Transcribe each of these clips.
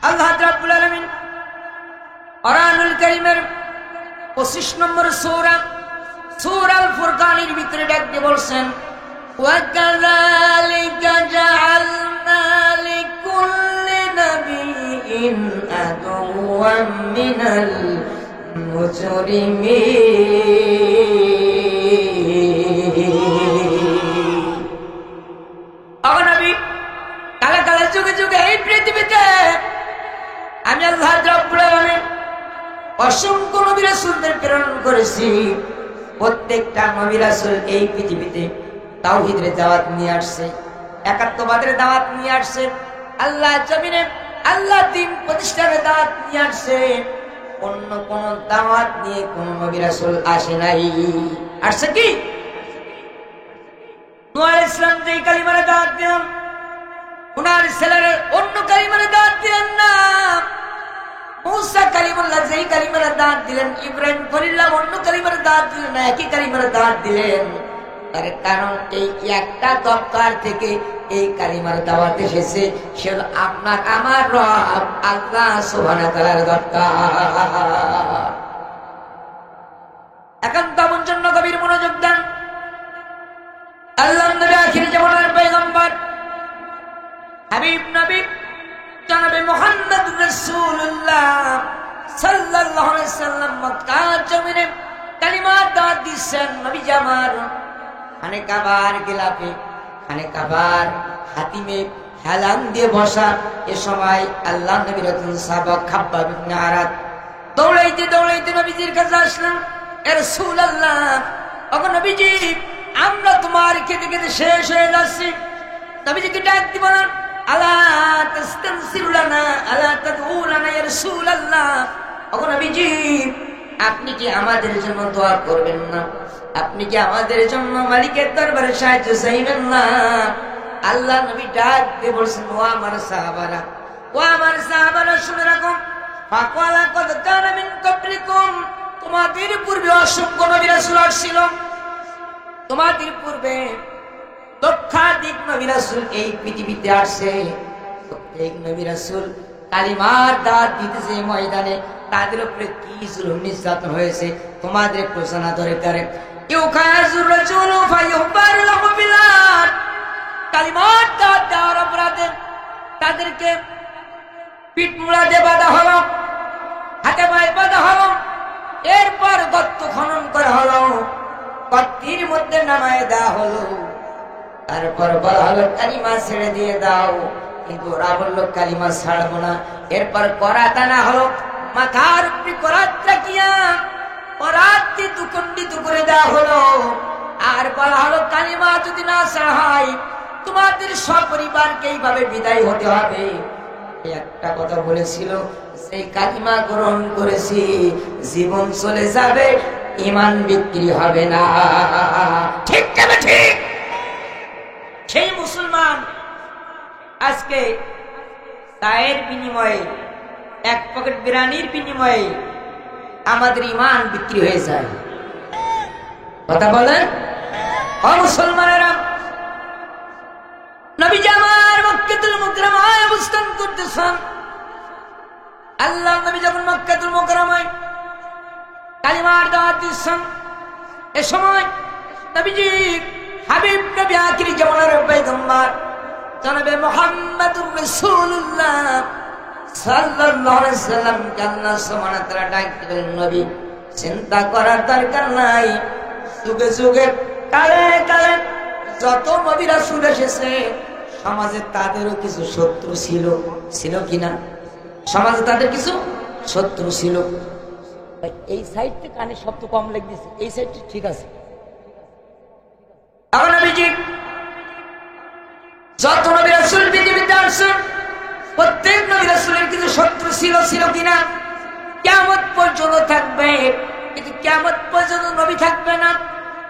আল্লাহ রাব্বুল আলামিন কোরআনুল কারীমের 25 নম্বর সূরা আল ফুরকানের ভিতরে ডাকতে বলছেন, ওয়া কাযালিকা জাআলনা লিকুল্লি নাবিয়্যিন আদুওয়াম মিনাল মুজরিমিন। ও নবী, কালে কালে যুগে যুগে এই পৃথিবীতে আমি আল্লাহ রাব্বুল আলামিন অসংখ্য নবী রাসূলদের প্রেরণ করেছি। প্রত্যেকটা নবী রাসূল এই পৃথিবীতে তাওহীদের দাওয়াত নিয়ে আসছে, একাত্মবাদের দাওয়াত নিয়ে আসছে, আল্লাহ জমিনে আল্লাহ দ্বীন প্রতিষ্ঠানের দাওয়াত নিয়ে আসছে। অন্য কোন দাওয়াত নিয়ে কোন নবী রাসূল আসে নাই। আসছে কি? নূহ আলাইহিস সালাম যেই কালিমার দাওয়াত দিলেন, উনার ছেলের অন্য কালিমার দাওয়াত দিলেন না। মূসা কালিমুল্লাহ যেই কালিমার দাওয়াত দিলেন, ইব্রাহিম খলিলুল্লাহ অন্য কালিমার দাওয়াত দিলেন না, একই কালিমার দাওয়াত দিলেন। তার কারণ এই একটা দপ্তর থেকে এই কালিমার দাওয়াত এসেছে, সে আপনার আমার রব আল্লাহ সুবহানাহু ওয়া তাআলার দপ্তর। একান্ত আমার জন্য গভীর মনোযোগ দেন। আল্লাহর নবী আখির জামানার পয়গম্বর হাবিব নবী জনাবে মুহাম্মদুর রাসূলুল্লাহ সাল্লাল্লাহু আলাইহি সাল্লাম মক্কা জমিনে কালিমার দাওয়াত দিচ্ছেন। নবী জামার খানে কাবার গিলাফে, খানে কাবার হাতিমে হেলান দিয়ে বসা। এ সময় আল্লাহ নবীর একজন সাহাবা খাব্বাব ইবনে আরাদ দৌড়াইতে দৌড়াইতে নবীজির কাছে আসলেন। এ রাসূলুল্লাহ, ওগো নবীজি, আমরা তোমার খেতে খেতে শেষ হয়ে যাচ্ছি। নবীজিকে ডাক দিয়ে বলেন, আলা তাস্তানসিরু লানা আলা তাদউ লানা ইয়া রাসূলুল্লাহ, ওগো নবীজি, আপনি কি আমাদের জন্য দোয়া করবেন না? আপনি কি আমাদের জন্য মালিকের দরবারে সাহায্য চাইবেন না? আল্লাহ নবী ডাক দিয়ে বলছেন, ও আমার সাহাবারা, ও আমার সাহাবারা, শুনে রাখো, ফাকালা কদ কানা মিন ক্বাবলিকুম, তোমাদের পূর্বে অসংখ্য নবী রাসূল আসছিল। তোমাদের পূর্বে লক্ষাধিক নবী রাসূল এই পৃথিবীতে আসছে। প্রত্যেক নবী রাসূল কালিমার দাওয়াত দিতেছে ময়দানে, তাদের উপরে কি জুলুম নির্যাতন হয়েছে তোমাদের ঘোষণা দরকার। ইউখাযুর রাসূলু ফায়ুহবারু লাহু বিলাদ, কালিমার দাওয়াত দেওয়ার অপরাধে তাদেরকে পিঠ মুড়াতে বাঁধা হলো, হাতে পায়ে বাঁধা হলো, এরপর গর্ত খনন করা হলো, গর্তের মধ্যে নামায় দেওয়া হলো। তারপর বলা হলো কালিমা ছেড়ে দিয়ে দাও, কিন্তু ওরা বললো কালিমা ছাড়বো না। এরপর করাত আনা হলো, মাথার উপরে করাত রাখিয়া করাতটি দুখণ্ডিত করে দেওয়া হলো। আর বলা হলো কালিমা যদি না ছাড়া হয় তোমাদের সপরিবারকে এইভাবে বিদায় হতে হবে। একটা কথা বলেছিল, সেই কালিমা গ্রহণ করেছি, জীবন চলে যাবে, ঈমান বিক্রি হবে না। ঠিক তবে ঠিক। সেই মুসলমান আজকে চায়ের বিনিময়ে, এক পকেট বিরিয়ানির বিনিময়ে আমাদের ঈমান বিক্রি হয়ে যায়। কথা বলেন ও মুসলমানেরা, নবীজি আমার মক্কাতুল মুকাররমায় অবস্থান করতেছেন। আল্লাহ নবী যখন মক্কাতুল মুকাররমায় কালিমার দাওয়াত দিচ্ছেন, এ সময় নবীজি হাবিব নবী আখির জামানার পয়গম্বর জনাবে মুহাম্মদুর রাসূলুল্লাহ সাল্লাল্লাহু আলাইহি সাল্লাম আল্লাহ সুবহানাহু ওয়া তাআলা ডাক দিলেন, নবী চিন্তা করার দরকার নাই। যুগে যুগে কালে কালে যত নবী রাসূল এসেছে, সমাজে তাদেরও কিছু শত্রু ছিল, ছিল কিনা? সমাজে তাদের কিছু শত্রু ছিল। এই সাইডটা কানে শব্দ কম লাগতেছে, এই সাইডটা ঠিক আছে। যত নবী রাসূল পৃথিবীতে আসছেন, প্রত্যেক নবী রাসূলের কিছু শত্রু ছিল, ছিল কিনা? কিয়ামত পর্যন্ত থাকবে, কিন্তু কিয়ামত পর্যন্ত নবী থাকবে না,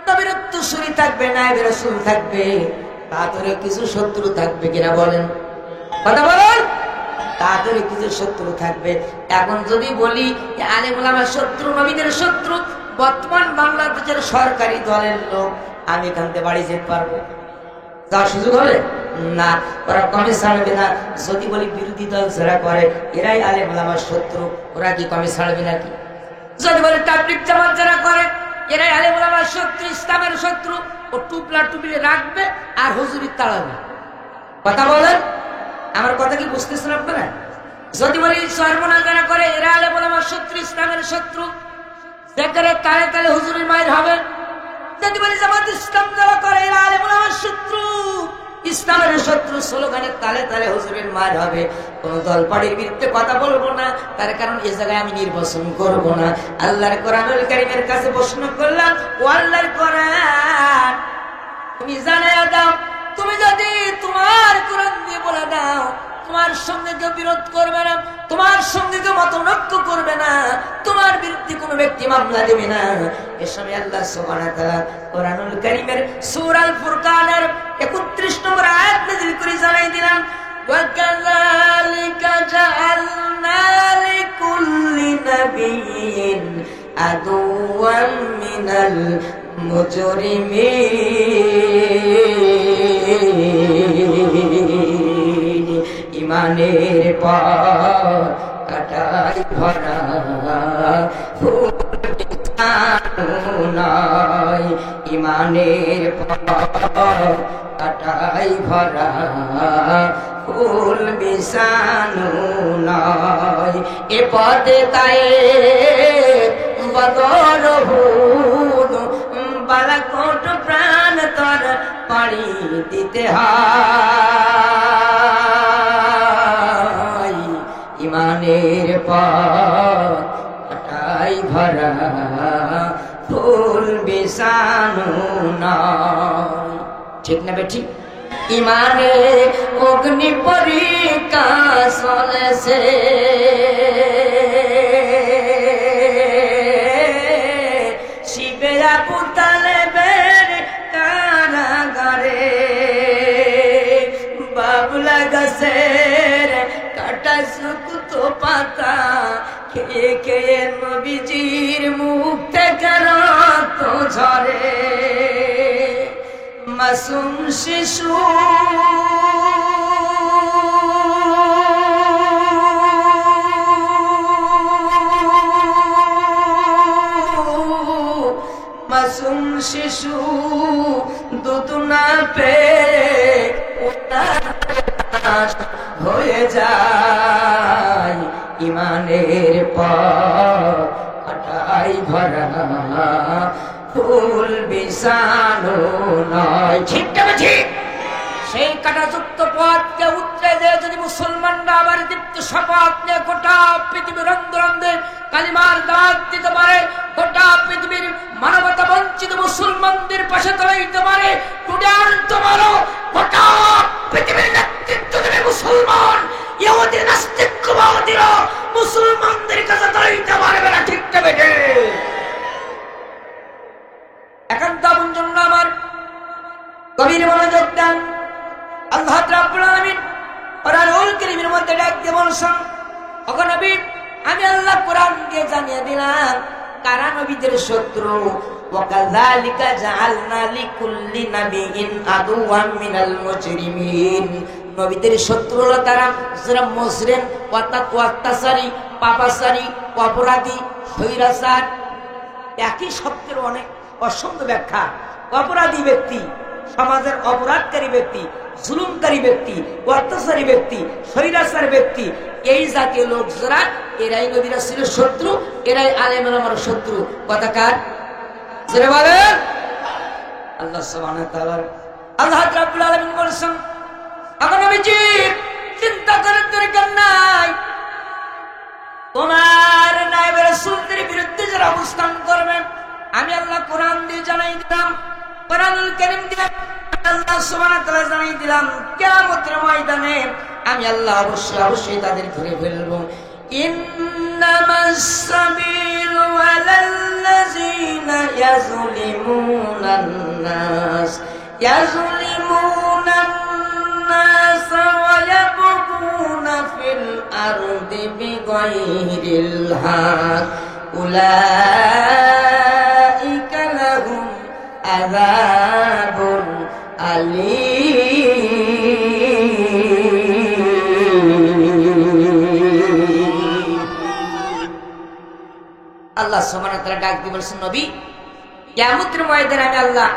নবীর উত্তরসূরি থাকবে না, নবী রাসূল থাকবে, তাদেরও কিছু শত্রু থাকবে কিনা বলেন? কথা বলেন। তাদেরও কিছু শত্রু থাকবে। এখন যদি বলি আলেম ওলামার শত্রু, নবীদের শত্রু, বর্তমান বাংলাদেশের সরকারি দলের লোক, আমি এখান থেকে বাড়ি যেতে পারবো? যার সুযোগ হলে না, ওরা কমে ছাড়বে না। যদি বলি বিরোধী দল যারা করে এরাই আলেম ওলামার শত্রু, ওরা কি কমে ছাড়বে নাকি? যদি বলি তাবলীগ জামাত যারা করে এরাই আলেম ওলামার শত্রু, ইসলামের শত্রু, ও টুপলা টুপিলে রাখবে আর হুজুরি তাড়াবে। কথা বলেন, আমার কথা কি বুঝতেছেন আপনারা? যদি বলি সর্বনা যারা করে এরা আলেম ওলামার শত্রু, ইসলামের শত্রু, যেখানে তালে তালে হুজুরের মায়ের হবে। যদি বলি জামাত ইসলাম যারা করে এরা আলেম ওলামার শত্রু, ইসলামের শত্রু, স্লোগানের তালে তালে হুজুরের মার হবে। কোন দল পার্টির বিরুদ্ধে কথা বলবো না, তার কারণ এই জায়গায় আমি নির্বাচন করব না। আল্লাহর কোরআনুল কারীমের কাছে প্রশ্ন করলাম, ও আল্লাহর কোরআন তুমি জানায়া দাও, তুমি যদি তোমার কোরআন দিয়ে বলে দাও তোমার সঙ্গে কেউ বিরোধ করবে না, তোমার সঙ্গে কেউ মতনৈক্য করবে না, তোমার বিরুদ্ধে কোনো ব্যক্তি মামলা দেবে না। এ সময় আল্লাহ সুবহানাহু ওয়া তাআলা কোরআনুল কারীমের সূরা আল ফুরকানের 31 নম্বর আয়াত নাযিল করে জানাই দিলাম, ওয়া কাযালিকা জাআলনা লিকুল্লি নাবিয়্যিন আদুওয়াম মিনাল মুজরিমিন। ইমানের পথ কাটাই ভরা ফুল বিছানো নয়, ইমানের পথ কাটাই ভরা ফুল বিছানো নয়। এ পথে তাই বদর হুদ বালাকোট প্রাণ তোর পাড়ি দিতে হয়, ইমানের পথ কাটাই ভরা ফুল বিছানো নয়। ঠিক না বেঠি? ইমানের অগ্নি পরীক্ষা চলেছে, শিবের আবু তালেবের কারাগারে, বাবলা গাছের কাটা শুকতো পাতা খেয়ে খেয়ে নবীজির মুখ থেকে রক্ত ঝরে। মাসুম শিশু মাসুম শিশু দুধ না পেয়ে হয়ে যায়, ইমানের পথ কাটাই ভরা ফুল বিছানো নয়। ঠিক না ঠিক? সেই কাটাযুক্ত পথকে উৎরে দিয়ে যদি মুসলমানরা আবার দীপ্ত শপথ নিয়ে গোটা পৃথিবীর রন্ধে কালিমার দাওয়াত দিতে পারে, গোটা পৃথিবীর মানবতা বঞ্চিত মুসলমানদের পাশে দাঁড়াইতে পারে, তোমারও গোটা পৃথিবীর নেতৃত্ব দেবে মুসলমান, ইহুদি নাস্তিকবাদীরা মুসলমানদের কাছে দাঁড়াইতে পারবে না। ঠিক না বেঠে? একান্ত আপন জন্য আমার গভীর মনোযোগ দেন। আল্লাহ রাব্বুল আলামিন কোরআনুল কারীমের মধ্যে ডাক দিয়ে বলছেন, ওগো নবী আমি আল্লাহ কোরআন দিয়ে জানিয়ে দিলাম কারা নবীদের শত্রু। ওয়া কাযালিকা জাআলনা লিকুল্লি নাবিয়্যিন আদুওয়াম মিনাল মুজরিমিন। নবীদের শত্রু হলো তারা যারা মুজরিম, অর্থাৎ অত্যাচারী, পাপাচারী, অপরাধী, স্বৈরাচার। একই শব্দের অনেক অসংখ্য ব্যাখ্যা। অপরাধী ব্যক্তি, সমাজের অপরাধকারী ব্যক্তি, জুলুমকারী ব্যক্তি, অত্যাচারী ব্যক্তি, স্বৈরাচার ব্যক্তি, এই জাতীয় লোক যারা, এরাই নবী রাসূলের শত্রু, এরাই আলেম ওলামার শত্রু। কথা কার? যারা বলেন আল্লাহ সুবহানাহু ওয়া তাআলা। আল্লাহ রাব্বুল আলামিন বলেছেন, আমার নবীজি চিন্তা করার দরকার নাই, তোমার নায়েব রাসূলদের বিরুদ্ধে যারা অবস্থান করবে আমি আল্লাহ কোরআন দিয়ে জানাই দিলাম, কোরআনুল কারীম দিয়ে আল্লাহ সুবহানাহু ওয়া তাআলা জানাই দিলাম, কিয়ামতের ময়দানে আমি আল্লাহ অবশ্যই তাদের ধরে ফেলবো। ইন্নামাস সাবিলু আলাল্লাযিনা ইয়াযলিমুনান নাস ওয়া ইয়াবগুনা ফিল আরদি বিগাইরিল হক উলাইকা লাহুম আযাবুন আলীম। আল্লাহ সুবহানাহু ওয়া তাআলা ডাক দিয়ে বলেছেন, নবী কিয়ামতের ময়দানে আমি আল্লাহ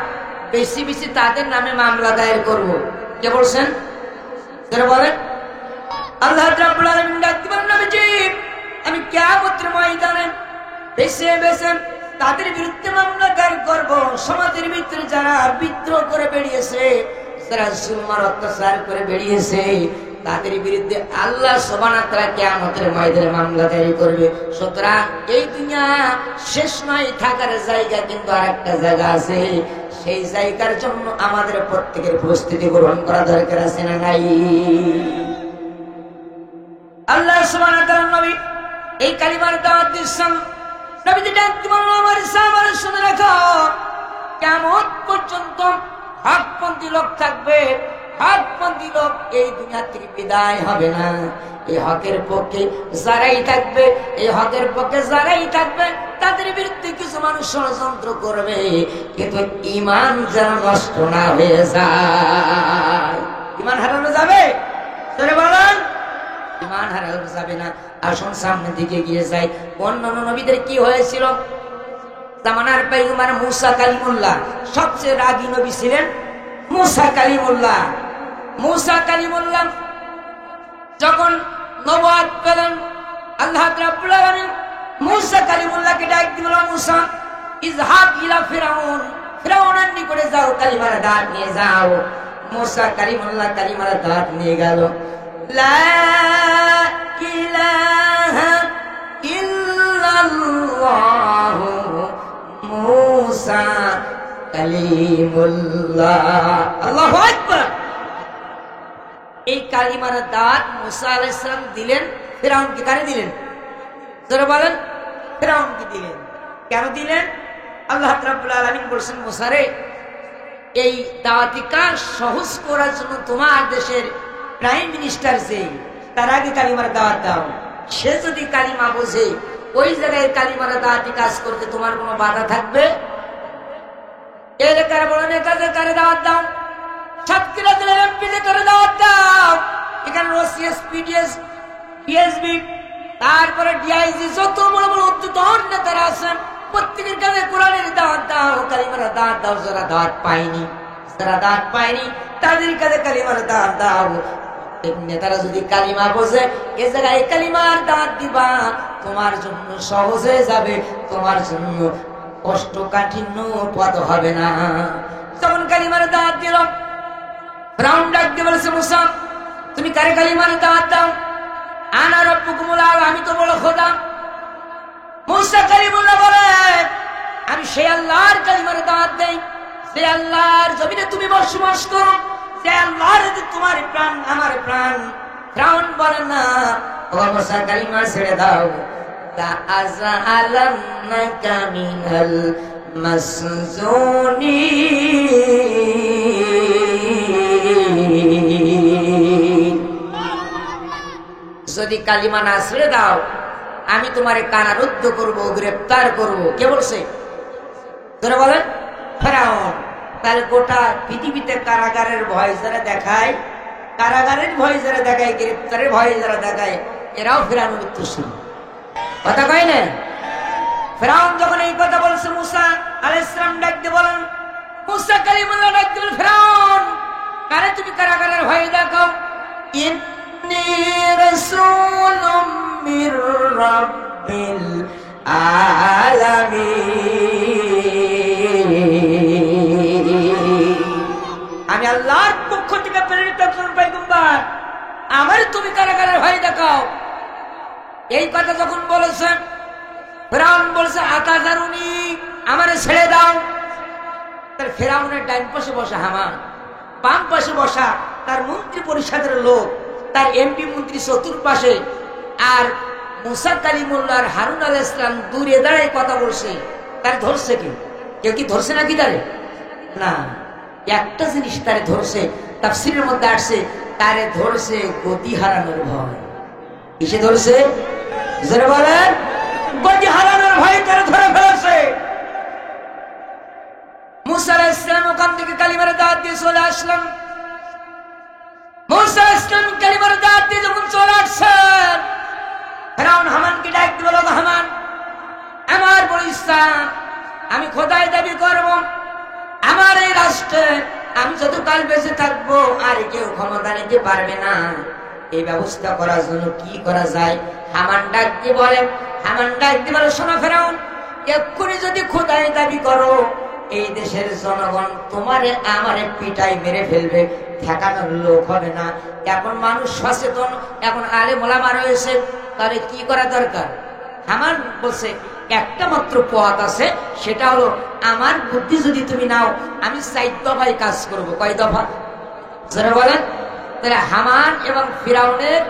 বেশি বেশি তাদের নামে মামলা দায়ের করব। কে বলছেন? যারা বলেন আল্লাহ রাব্বুল আলামিন ডাক দিয়ে বলেন, নবীজি আমি কিয়ামতের ময়দানে বেশি বেশি তাদের বিরুদ্ধে মামলা দায়ের করব। সমাজের ভিতরে যারা বিদ্রোহ করে বেরিয়েছে, যারা জুলম আর অত্যাচার করে বেরিয়েছে, তাদের বিরুদ্ধে আল্লাহ সুবহানাহু ওয়া তাআলা কিয়ামতের ময়দানে মামলা দায়ের করবে। সুতরাং এই দুনিয়া শেষ নয়, থাকার জায়গা কিন্তু আরেকটা জায়গা আছে। সেই জায়গার জন্য আমাদের প্রত্যেকের প্রস্তুতি গ্রহণ করা দরকার আছে না নাই? আল্লাহ সুবহানাহু ওয়া তাআলা নবী এই কালিমার দাওয়াত দিচ্ছেন। নবীজি ডাক দিয়ে বললেন, আমার সাহাবারা শুনে রাখো, কিয়ামত পর্যন্ত হকপন্থী লোক থাকবে। হকপন্থী লোক এই দুনিয়া থেকে বিদায় হবে না। এই হকের পক্ষে যারাই থাকবে, এই হকের পক্ষে যারাই থাকবে, তাদের বিরুদ্ধে কিছু মানুষ ষড়যন্ত্র করবে, কিন্তু ঈমান যেন নষ্ট না হয়ে যায়। ঈমান হারানো যাবে? তোরে বলেন, ঈমান হারানো যাবে না। আসুন সামনের দিকে গিয়ে যাই। অন্যান্য নবীদের কি হয়েছিল? জামানার পয়গম্বর মুসা কালিমুল্লাহ সবচেয়ে রাগী নবী ছিলেন মুসা কালিমুল্লাহ। মুসা কালিমুল্লাহ যখন নবুয়ত পেলেন, আল্লাহ রাব্বুল আলামিন মুসা কালিমুল্লাহকে ডাক দিলেন, মুসা ইযহাব ইলা ফিরাউন, ফিরাউনের নিকটে যাও, কালিমার দাওয়াত নিয়ে যাও। মুসা কালিমুল্লাহ কালিমার দাওয়াত নিয়ে গেল। লা ইলাহা ইল্লাল্লাহু মুসা কালিমুল্লাহ। আল্লাহু আকবার। এই কালিমার দাওয়াত মুসা আলাইহিস সালাম দিলেন ফিরাউনকে। কারে দিলেন? যারা বলেন ফিরাউনকে দিলেন। কেন দিলেন? আল্লাহ রাব্বুল আলামিন বলেছেন, মুসা রে, এই দাওয়াতি কাজ সহজ করার জন্য তোমার দেশের প্রাইম মিনিস্টার যে, তার আগে কালিমার দাওয়াত দাও। সে যদি কালিমা বোঝে, ওই জায়গায় কালিমার দাওয়াতি কাজ করতে তোমার কোনো বাধা থাকবে? এর কারে বলেন, কাজে কারে দাওয়াত দাও। সাতক্ষীরা জেলার এমপিতে করে দাওয়াত দাও। এখানে ওসিএস, পিডিএস, পিএসবি, তারপরে ডিআইজি, যত বড় বড় উচ্চতর নেতারা আছেন, প্রত্যেকের কাছে কোরআনের দাওয়াত দাও, কালিমার দাওয়াত দাও। যারা দাওয়াত পায়নি, যারা দাওয়াত পায়নি, তাদের কাছে কালিমার দাওয়াত দাও। নেতারা যদি কালিমা বোঝে, এ জায়গায় কালিমার দাওয়াত দিবা, তোমার জন্য সহজ হয়ে যাবে, তোমার জন্য কষ্ট কাঠিন্য পথ হবে না। তখন কালিমার দাওয়াত দিল। ফিরাউন ডাক দিয়ে বলেছে, মুসা তুমি কারে কালিমার দাওয়াত দাও? আনা রাব্বুকুমুল আ'লা, আমি তো বড় খোদা। মুসা কালিমুল্লাহ বলে, আমি সেই আল্লাহর কালিমার দাওয়াত দেই, সেই আল্লাহর জমিনে তুমি বসবাস করো, সেই আল্লাহর তোমার প্রাণ আমার প্রাণ। ফিরাউন বলে, না ও মুসা, কালিমা ছেড়ে দাও। লাআযআলান্নাকা মিনাল মাসজুনিন, যদি কালিমা না ছেড়ে দাও, আমি তোমারে কারারুদ্ধ করব, গ্রেফতার করব। কে বলছে? তোরা বলেন ফিরাউন। তাহলে গোটা পৃথিবীতে কারাগারের ভয় যারা দেখায়, কারাগারের ভয় যারা দেখায়, গ্রেফতারের ভয় যারা দেখায়, এরাও ফিরাউনের উত্তরসূরি। কথা কয় না? ফিরাউন যখন এই কথা বলছে, মুসা আলাইহিস সালাম ডাক দিয়ে বলেন, মুসা কালিমুল্লাহ ডাক দিয়ে, ফিরাউন কারে তুমি কারাগারের ভয় দেখাও? ইন্নী রাসূলুম মির রাব্বিল আলামিন, আমি আল্লাহর পক্ষ থেকে প্রেরিত একজন পয়গম্বর, আমার তুমি কারাগারের ভয় দেখাও। এই কথা যখন বলেছেন, ফিরাউন বলছে, আতাযারুনি, আমারে ছেড়ে দাও। তার ফিরাউনের ডান পাশে বসা হামান, বাম পাশে বসা তার মন্ত্রী পরিষদের লোক, তার এমপি মন্ত্রী চতুর্পাশে, আর মুসা কালিমুল্লাহ আর হারুন আলাইহিস সালাম দূরে দাঁড়ায় কথা বলছে। তার ধরছে কি? কেউ কি ধরছে নাকি তারে? না, একটা জিনিস তারে ধরছে, তাফসীরের মধ্যে আসছে, তারে ধরছে গতি হারানোর ভয়। কিসে ধরছে? যারা বলেন গতি হারানোর ভয় তারে ধরে ফেলেছে। মুসা আলাইহিস সালাম ওখান থেকে কালিমার দাওয়াত দিয়ে চলে আসলেন। মুসা আলাইহিস সালাম কালিমার দাওয়াত দিয়ে যখন চলে আসছেন, ফিরাউন হামানকে ডাক দিয়ে বলল, হামান, আমার বাচ্চা, আমি খোদাই দাবি করব আমার এই রাষ্ট্রে আমি যতকাল বেঁচে থাকবো আর কেউ ক্ষমতা নিতে পারবে না। এই ব্যবস্থা করার জন্য কি করা যায়? হামান ডাক দিয়ে বলে শোনো ফেরাউন, এক্ষুনি যদি খোদাই দাবি করো এই দেশের জনগণ তোমারে আমারে পিটাই মেরে ফেলবে, ঠেকানোর লোক হবে না। এখন মানুষ সচেতন, এখন আলেম ওলামা রয়েছে, তাহলে কি করা দরকার? হামান বলছে একটা মাত্র পথ আছে, সেটা হলো আমার বুদ্ধি যদি তুমি নাও আমি 4 দফায় কাজ করব। কয় দফা? যারা বলেন। তাহলে হামান এবং ফিরাউনের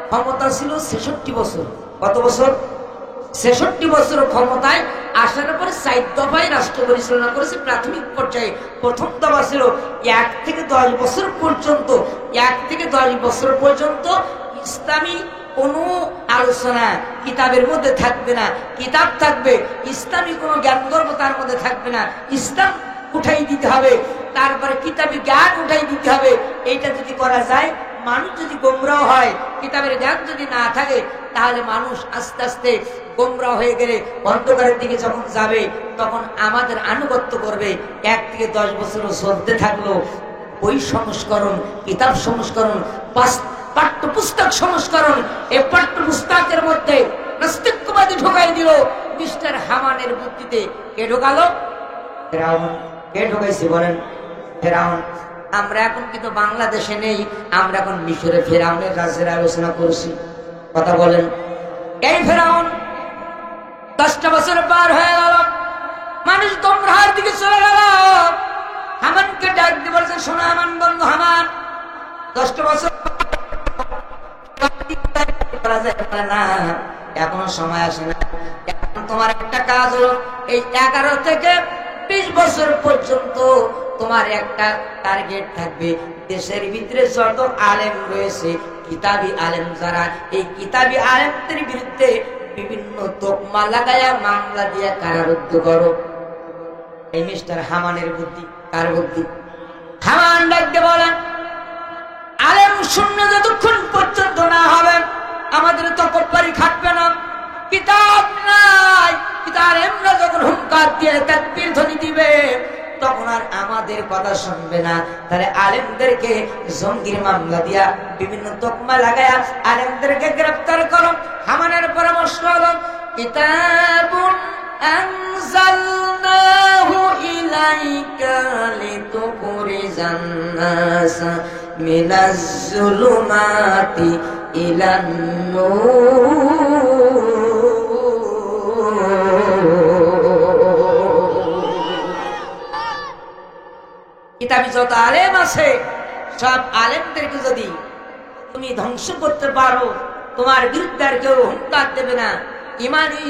ক্ষমতা ছিল 66 বছর। কত বছর? 66 বছর ক্ষমতায় আসার পরে 4 দফায় রাষ্ট্র পরিচালনা করেছে। প্রাথমিক পর্যায়ে প্রথম দফা ছিল 1 থেকে 10 বছর পর্যন্ত, 1 থেকে 10 বছর পর্যন্ত ইসলামী কোনো আলোচনা কিতাবের মধ্যে থাকবে না, কিতাব থাকবে ইসলামী কোনো জ্ঞানগর্ভ তার মধ্যে থাকবে না, ইসলাম উঠাই দিতে হবে, তারপরে কিতাবি জ্ঞান উঠাই দিতে হবে। এইটা যদি করা যায়, মানুষ যদি গোমরাহ হয়, কিতাবের জ্ঞান যদি না থাকে, তাহলে মানুষ আস্তে আস্তে গোমরাহ হয়ে গেলে অন্ধকারের দিকে যখন যাবে তখন আমাদের আনুগত্য করবে। 1 থেকে 10 বছর চলতে থাকলো বই সংস্করণ, কিতাব সংস্করণ, পাঠ্যপুস্তক সংস্করণ। এই পাঠ্যপুস্তকের মধ্যে নাস্তিকবাদী ঢোকাই দিল মিস্টার হামানের বুদ্ধিতে। কে ঢোকালো? ফেরাউন। কে ঢোকাইছে বলেন? ফেরাউন। আমরা এখন কিন্তু বাংলাদেশে নেই, আমরা এখন মিশরে ফেরাউনের রাজের আলোচনা করছি। কথা বলেন। এই ফেরাউন 10টা বছর পার হয়ে গেল, মানুষ গোমরাহের দিকে চলে গেল। হামানকে ডাক দিয়ে বলছে শোনো হামান বন্ধু, হামান 10টা বছর না, এখনো সময় আসে না। এখন তোমার একটা কাজ হলো এই 11 থেকে 20 বছর পর্যন্ত তোমার একটা টার্গেট থাকবে। দেশের ভিতরে যত আলেম রয়েছে, কিতাবি আলেম যারা, এই কিতাবি আলেমদের বিরুদ্ধে বিভিন্ন তোকমা লাগায়া মামলা দিয়ে কারারুদ্ধ করো। এই মিস্টার হামানের বুদ্ধি। কার বুদ্ধি? হামান ডাকতে বলেন আলেম শূন্য যতক্ষণ পর্যন্ত না হবে আমাদের তকব্বরি খাটবে না, কিতাব নাই। আলেমরা যখন হুঙ্কার দিয়ে তাকবীর ধ্বনি দিবে তখন আর আমাদের কথা শুনবে না। তাহলে আলেমদেরকে জঙ্গির মামলা দিয়া বিভিন্ন তোকমা লাগায়া আলেমদেরকে গ্রেফতার করো। হামানের পরামর্শ হলো কিতাবুন আনজালনাহু ইলাইকা লিতুখরিজান নাস মিনাজ যুলুমাতি ইলান নূর। কিতাবী যত আলেম আছে সব আলেমদেরকে যদি তুমি ধ্বংস করতে পারো, তোমার বিরুদ্ধে আর কেউ হুঙ্কার দেবে না, ইমানি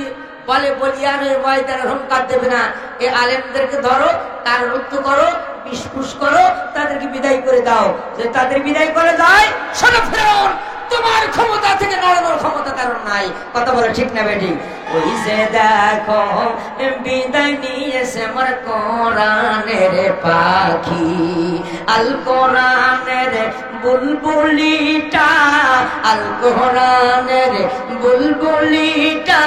বলে বলিয়ানের ময়দানে হুঙ্কার দেবে না। এই আলেমদেরকে ধরো, তার রুদ্ধ করো, বিস্ফুস করো, তাদেরকে বিদায় করে দাও। যে তাদের বিদায় করে যায়, শোনো ফেরাউন, তোমার ক্ষমতা থেকে নড়ানোর ক্ষমতা কারণ নাই। কথা বলে ঠিক না বেটি? ওই যে দেখো বিদায় নিয়েছে আমার কোরআনের পাখি, আল কোরআনের বুলবুলিটা, আল কোরআনের বুলবুলিটা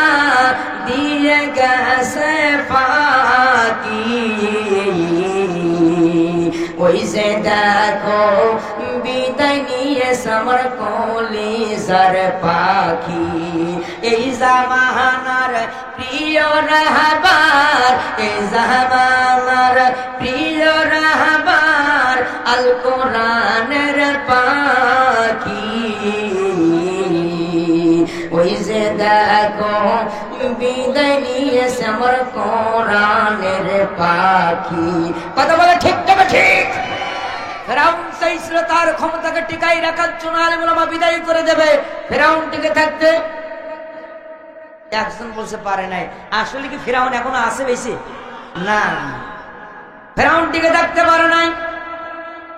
দিয়ে গেছে ফাঁকি। ওই যে দেখো বিদায় নিয়েছে আমার কলিজার পাখি, এই জামানার প্রিয় রাহবার, এই জামানার প্রিয় রাহবার আল কোরআনের পাখি। ওই যে দেখো বিদায় নিয়েছে আমার কোরআনের পাখি। কথা বলে ঠিক তবে ঠিক। ফেরাউন চাইছিল তার ক্ষমতাকে টিকাই রাখার জন্য আলেম ওলামা বিদায় করে দেবে, ফেরাউন টিকে থাকতে। একজন বলতে পারে নাই। আসলে কি ফেরাউন এখনো আছে বেশি? না, ফেরাউন টিকে থাকতে পারে নাই।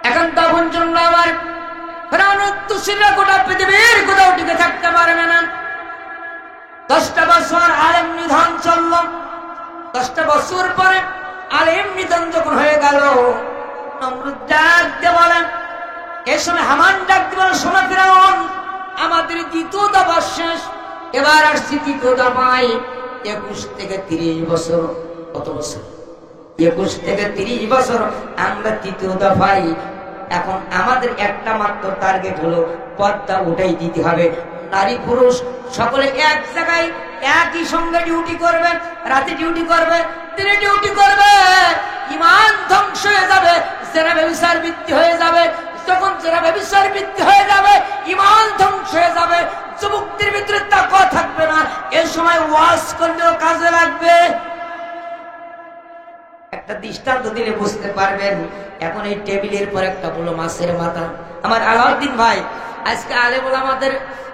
এখন তখন জন্য আমার ফেরাউন তুষিরা গোটা পৃথিবীর কোথাও টিকে থাকতে পারবে না। 10টা বছর আলেম নিধন চলল। 10টা বছর পরে আলেম নিধন যখন হয়ে গেল, নমরুদ ডাক দিয়ে বলেন, এ সময় হামান ডাক দিয়ে বলেন শোনো ফেরাউন, আমাদের দ্বিতীয় দফা শেষ, এবার আসছি তৃতীয় দফায়। 21 থেকে 30 বছর। কত বছর? 21 থেকে 30 বছর আমরা তৃতীয় দফায়। এখন আমাদের একটা মাত্র টার্গেট হলো পর্দা উঠাই দিতে হবে। নারী পুরুষ সকলে এক জায়গায় একই সঙ্গে ডিউটি করবে, রাতে ডিউটি করবে, দিনে ডিউটি করবে। ঈমান ধ্বংস হয়ে যাবে, জেনা ব্যভিচার বৃদ্ধি হয়ে যাবে। যখন জেনা ব্যভিচার বৃদ্ধি হয়ে যাবে, ঈমান ধ্বংস হয়ে যাবে, যুবকদের ভিতরে তাকওয়া থাকবে না। এই সময় ওয়াজ করলেও কাজে লাগবে। একটা দৃষ্টান্ত দিলে বুঝতে পারবেন। এখন এই টেবিলের পর একটা বলো মাছের মাথা। আমার আলাউদ্দিন ভাই আজকে আলেমুল আমাদের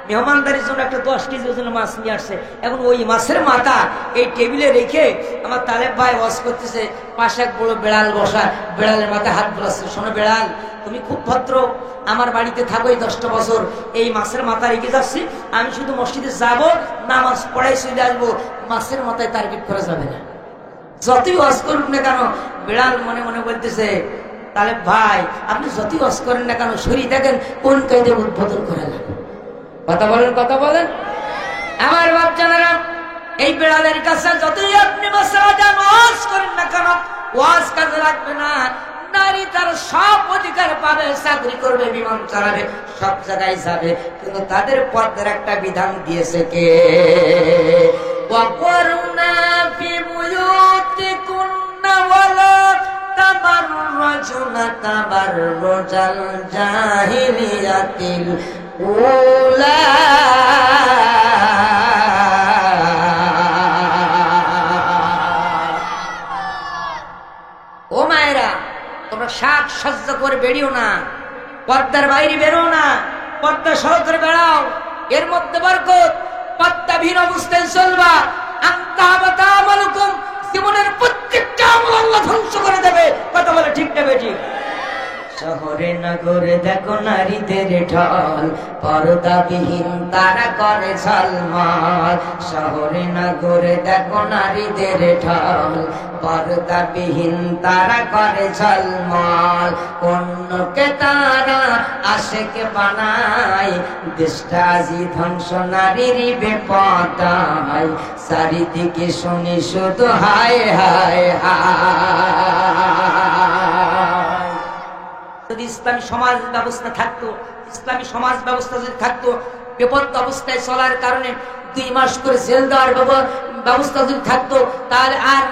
মেহমানদারির জন্য একটা 10 কেজি ওজনের মাছ নিয়ে আসছে। এখন ওই মাছের মাথা এই টেবিলে রেখে আমার তালেব ভাই ওয়াজ করতেছে, পাশে এক বড় বেড়াল বসা, বেড়ালের মাথায় হাত বোলাচ্ছে। শোনো বেড়াল, তুমি খুব ভদ্র, আমার বাড়িতে থাকো এই 10টা বছর, এই মাছের মাথা রেখে যাচ্ছি, আমি শুধু মসজিদে যাব, নামাজ পড়াই চলে আসবো, মাছের মাথায় টার্গেট করা যাবে না। যতই ওয়াজ করুন না কেন, বিড়াল মনে মনে বলতেছে, তাহলে ভাই আপনি যতই ওয়াজ করেন না কেন, শরীর দেখেন কোন কায়দে উদ্বোধন করে লাগবে। কথা বলেন, কথা বলেন আমার বাপজানেরা। এই বিড়ালের কাছে যতই আপনি ওয়াজ করেন না কেন, ওয়াজ কাজে লাগবে না। নারী তার সব অধিকার পাবে, চাকরি করবে, বিমান চালাবে, সব জায়গায় যাবে, কিন্তু তাদের পর্দার একটা বিধান দিয়েছে কে? وَقَرْنَا فِي بُيُوتِكُنَّ وَلَا تَبَرَّجْنَ تَبَرُّجَ الْجَاهِلِيَّةِ الْأُولَى ও মায়েরা, তোমরা শাক সজ্জা করে বেরিও না, পর্দার বাইরে বেরো না, পর্দা সহ করে বেড়াও, এর মধ্যে বরকত। পর্দাহীন অবস্থায় চলবা, জীবনের প্রত্যেকটা আমল আল্লাহ ধ্বংস করে দেবে। কথা বলে ঠিক না বেঠিক? শহরে নগরে দেখো নারীদের ঢল, পর্দাবিহীন তারা করে ঝলমল। শহরে নগরে দেখো নারীদের ঢল, পর্দাবিহীন তারা করে ঝলমল। অন্যকে তারা আশেকে বানায়, দেশটা আজি ধ্বংস নারীরই বেপদায়। চারিদিকে শুনি শুধু হায় হায় হায়। যদি ইসলামী সমাজ ব্যবস্থা থাকতো, ইসলামী সমাজ ব্যবস্থা যদি থাকতো, বিপদ অবস্থায় চলার কারণে 2 মাস করে জেল দেওয়ার ব্যবস্থা যদি থাকতো, তাহলে আর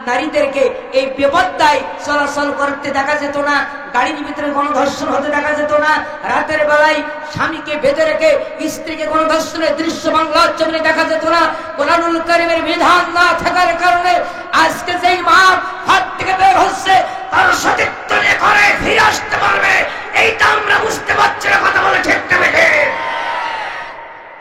নারীদেরকে এই বিপদায় চলাচল করতে দেখা যেত না, গাড়ির ভিতরে গণধর্ষণ হতে দেখা যেত না, রাতের বেলায় স্বামীকে বেঁধে রেখে স্ত্রীকে গণধর্ষণের দৃশ্য বাংলার জমিনে দেখা যেত না। কোরআনুল কারীমের বিধান না থাকার কারণে আজকে যেই মা হাত থেকে বের হচ্ছে, তার সতীত্ব নিয়ে ঘরে ফিরে আসতে পারবে, এইটা আমরা বুঝতে পারছি না। কথা বলে ঠিক না বেঠে?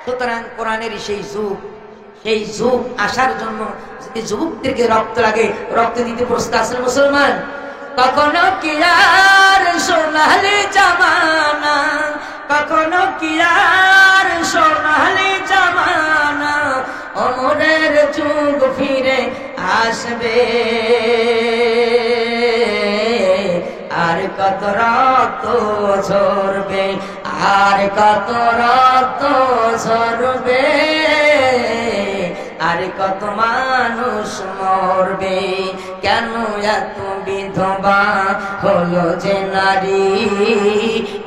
সুতরাং কোরআনের সেই যুগ আসার জন্য যদি যুবকদেরকে রক্ত লাগে, রক্ত দিতে প্রস্তুত আছেন মুসলমান? কখনো কি আর সোনালি জামানা, কখনো কি আর সোনালি জামানা, অমরের যুগ ফিরে আসবে। আর কত রক্ত ঝরবে, আর কত রক্ত ঝরবে, আর কত মানুষ মরবে। কেন এত বিধবা হলো যে নারী,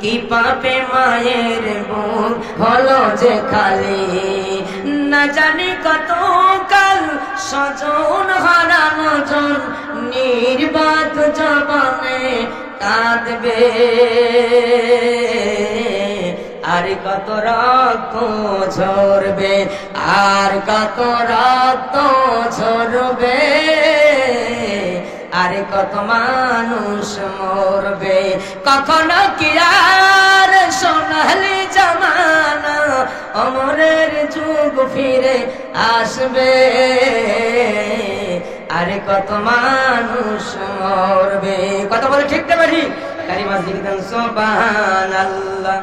কি পাপে মায়ের বুক হলো যে খালি। না জানি কত কাল স্বজন হারানো জন নির্বাত জবানে কাঁদবে। আর কত রক্ত ঝরবে, আর কত রক্ত ঝরবে, আর কত মানুষ মরবে। কখনো কি আর সোনালি জামানা, অমরের যুগ ফিরে আসবে। আর কত মানুষ মরবে। কথা বলে ঠিক না বাড়ি? কারিমা জিকির সুবহানাল্লাহ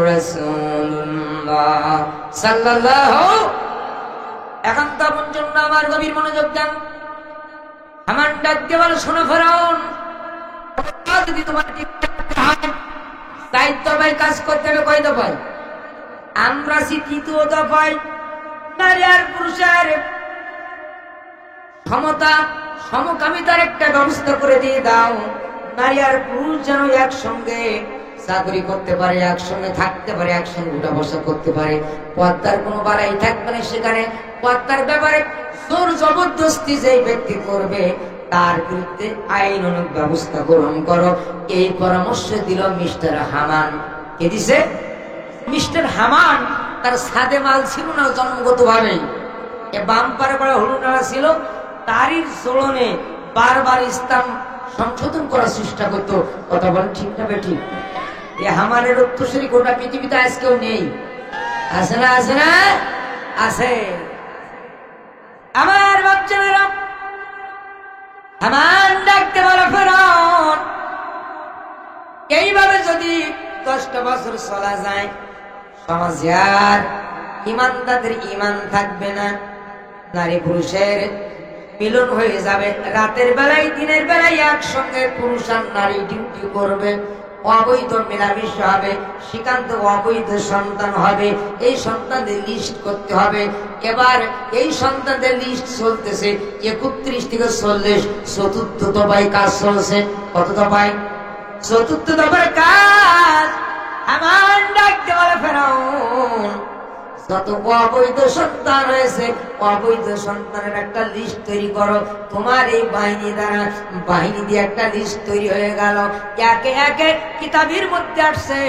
রাসূলুল্লাহ সাল্লাল্লাহু। এখন তো আপন জন্য আমার গভীর মনোযোগ দেন। আমার ডাক দেওয়ার শোনো ফেরাউন, যদি তোমার দায়িত্ব ভাই কাজ করতে হবে কয় দফায়? আমরা তৃতীয় দফায় নারী আর পুরুষের সমতা সমকামিতার একটা ব্যবস্থা করে দিয়ে দাও। নারী আর পুরুষ যেন একসঙ্গে চাকরি করতে পারে, একসঙ্গে থাকতে পারে, একসঙ্গে উঠা বসা করতে পারে। পর্দার কোনো বাড়াই থাকবে না সেখানে। পর্দার ব্যাপারে জোর জবরদস্তি যেই ব্যক্তি করবে তার বিরুদ্ধে আইনানুগ ব্যবস্থা গ্রহণ করো। এই পরামর্শ দিল মিস্টার হামান। কে দিছে? মিস্টার হামান। তার সাদে মাল ছিল না জন্মগত ভাবে, এ বাম্পার করা হলুনারা ছিল। তারই চলনে বারবার ইসলাম সংশোধন করার চেষ্টা করতো। কথা বলেন ঠিক না বেঠিক? এ হামানের উত্তরসূরি গোটা পৃথিবীতে আজকেও নেই। আছে না? আছে না? আছে। আমার বাচ্চারা হামান ডাকতে বলো ফেরাউন, এইভাবে যদি 10টা বছর চলা যায় সমাজে আর ইমানদারদের ইমান থাকবে না। নারী পুরুষের মিলন হয়ে যাবে। রাতের বেলায় দিনের বেলায় একসঙ্গে পুরুষ আর নারী ডিউটি করবে। অবৈধ মেলামেশ হবে, সেখান থেকে অবৈধ সন্তান হবে। এই সন্তানদের লিস্ট করতে হবে। এবার এই সন্তানদের লিস্ট চলতেছে 31 থেকে 40। চতুর্থ দফায় কাজ চলছে। কত দফায়? চতুর্থ দফার কাজ। আমার ডাকতে বলে ফেরাউন, যত অবৈধ সন্তান রয়েছে অবৈধ সন্তানের একটা লিস্ট তৈরি করো। তোমার এই বাহিনী দ্বারা বাহিনী দিয়ে একটা লিস্ট তৈরি হয়ে গেল। একে একে কিতাবের মধ্যে আসছে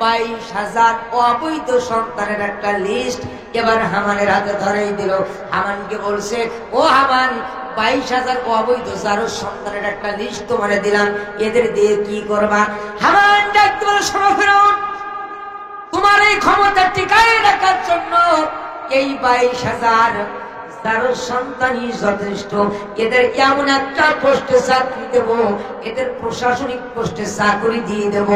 22,000 অবৈধ সন্তানের একটা লিস্ট। এবার হামানের হাতে ধরেই দিল। হামানকে বলছে, ও হামান, 22,000 অবৈধ যারো সন্তানের একটা লিস্ট তোমারে দিলাম, এদের দিয়ে কি করবা? হামান ডাকতে বলে, শোনো ফেরাউন, তোমার এই ক্ষমতা টিকায় রাখার জন্য এই 22,000 যারো সন্তানই যথেষ্ট। এদের এমন একটা পোস্টে চাকরি দেব, এদের প্রশাসনিক পোস্টে চাকরি দিয়ে দেব।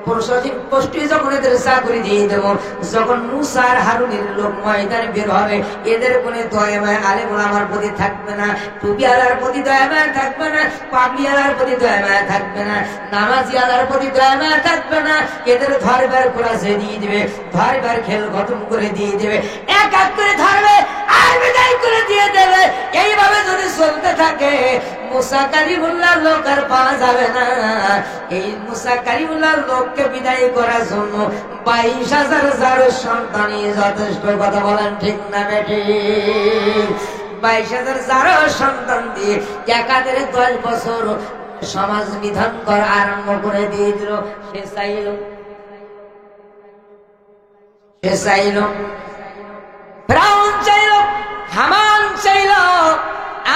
প্রশাসনিক পোস্টে যখন এদের চাকরি দিয়ে দেব, যখন মুসা আর হারুনের লোক ময়দানে বের হবে, এদের কোনো দয়া মায়া আলেম ওলামার প্রতি থাকবে না, টুপি আলার প্রতি দয়া মায়া থাকবে না, পাগড়ি আলার প্রতি দয়া মায়া থাকবে না, নামাজি আলার প্রতি দয়া মায়া থাকবে না। এদের ধরবার খোলাসে দিয়ে দিবে, ধরবার খেল খতম করে দিয়ে দেবে, এক এক করে ধরবে আর বিদায় করে দিয়ে দেবে। এইভাবে যদি চলতে থাকে মুসা কালিমুল্লাহর লোক আর পাওয়া যাবে না। এই মুসা কালিমুল্লাহর লোককে বিদায় করার জন্য 22,000 যারো সন্তানই যথেষ্ট। কথা বলেন ঠিক না বেঠিক? 22,000 যারো সন্তান দিয়ে একাধারে 10 বছর সমাজ বিধান করা আরম্ভ করে দিয়ে দিল। সে চাইল ফেরাউন চাইল, হামান চাইল,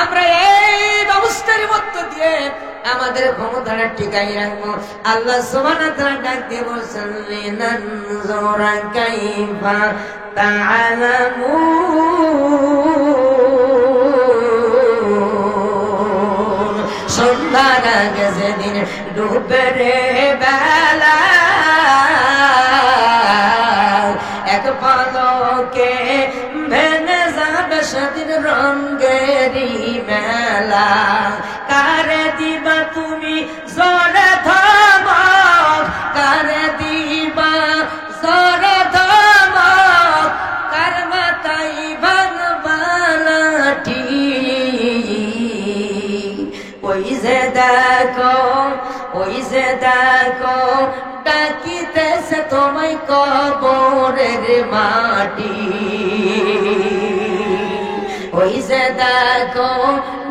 আমরা এই ব্যবস্থার মধ্য দিয়ে আমাদের ক্ষমতাটা টিকাই রাখবো। আল্লাহ সুবহানাহু ওয়া তাআলা ডাক দিয়ে বলছেন, লিনানজুরা কাইফা তা'লামুন। সন্ধ্যার আগে যেদিন ডুবে রে বেলা, এক পলকে ভেঙে যাবে সেদিন রঙ্গেরি মেলা। কারে দিবা তুমি জোরে ধমক, কারে দিবা জোরে ধমক, কার মাথায় ভাঙবা লাঠি। ওই যে দেখো, ওই যে দেখো ডাকিতেছে তোমায় কবরের মাটি। ওই যে দেখো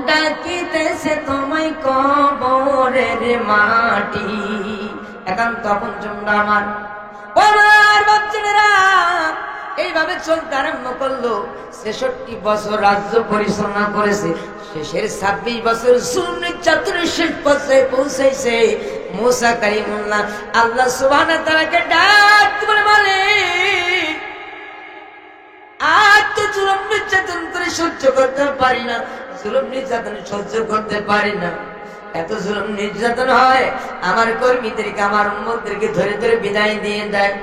ডাকিতেছে তোমায় কবরের মাটি। এখন তখন তোমরা আমার বাচ্চারা এইভাবে চলতে আরম্ভ করলো। 66 বছর রাজ্য পরিচালনা করেছে। শেষের 26 বছর জুলুম নির্যাতনের শেষ পর্যায়ে পৌঁছেছে। মুসা কালিমুল্লাহ আল্লাহ সুবহানাহু ওয়া তাআলাকে ডাক বলে, মালিক, আর তো জুলুম নির্যাতন করে সহ্য করতে পারি না, জুলুম নির্যাতন সহ্য করতে পারি না। এত জুলুম নির্যাতন হয়, আমার কর্মীদেরকে আমার উম্মতদেরকে ধরে ধরে বিদায় দিয়ে দেয়,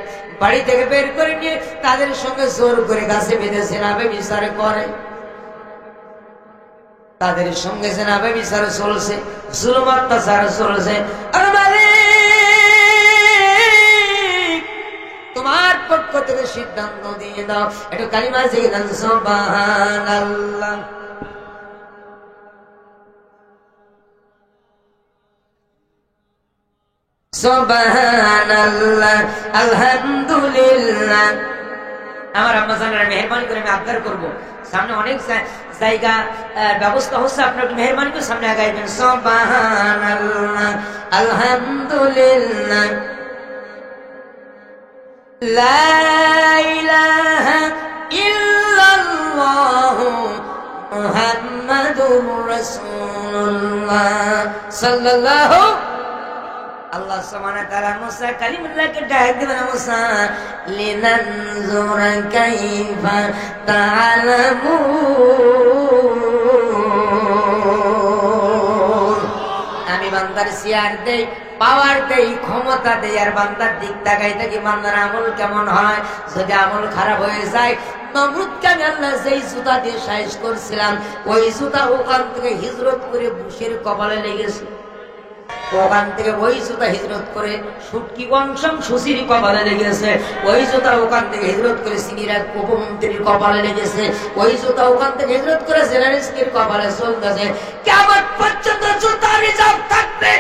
বাড়ি থেকে বের করে নিয়ে তাদের সঙ্গে জোর করে গাছে বেঁধে সেনাবে বিচার করে। তাদের সঙ্গে সেনাবে বিচার চলছে, জুলুম অত্যাচার চলছে। আর মালিক, তোমার পক্ষ থেকে সিদ্ধান্ত দিয়ে দাও। একটু কালিমা জেগে দেন সুবহানাল্লাহ। সুবহানাল্লাহ, আলহামদুলিল্লাহ। আমার আম্মা জানেরা মেহেরবানি করে আমি আবদার করব, সামনে অনেক জায়গা ব্যবস্থা হচ্ছে, আপনার একটু মেহেরবানি করে সামনে আগাইবেন। সুবহানাল্লাহ, আলহামদুলিল্লাহ, লা ইলাহা ইল্লাল্লাহ মুহাম্মাদুর রাসূলুল্লাহ সাল্লাল্লাহু। আল্লাহ সুবহানাহু ওয়া তাআলা মুসা কালিমুল্লাহকে ডাক দিবেন, মুসা লিনানজুরা কাইফা তাআলামুন। আমি বান্দার শিয়ার দেই, পাওয়ার দেই, ক্ষমতা দেই, আর বান্দার দিক তাকাই থাকি বান্দার আমল কেমন হয়। যদি আমল খারাপ হয়ে যায়, নমরুদকে আমি আল্লাহ যেই জুতা দিয়ে সাইজ করছিলাম, ওই জুতা ওখান থেকে হিজরত করে বুশের কপালে লেগেছে। ওখান থেকে ওই জুতা হিজরত করে সুটকি বংশম সুশির কপালে লেগেছে। ওই জুতা ওখান থেকে হিজরত করে সিনিরা উপমন্ত্রীর কপালে লেগেছে। ওই জুতা ওখান থেকে হিজরত করে জেনারেস্টের কপালে চলতেছে। কেমন পর্যন্ত জুতা রিজার্ভ থাকবে।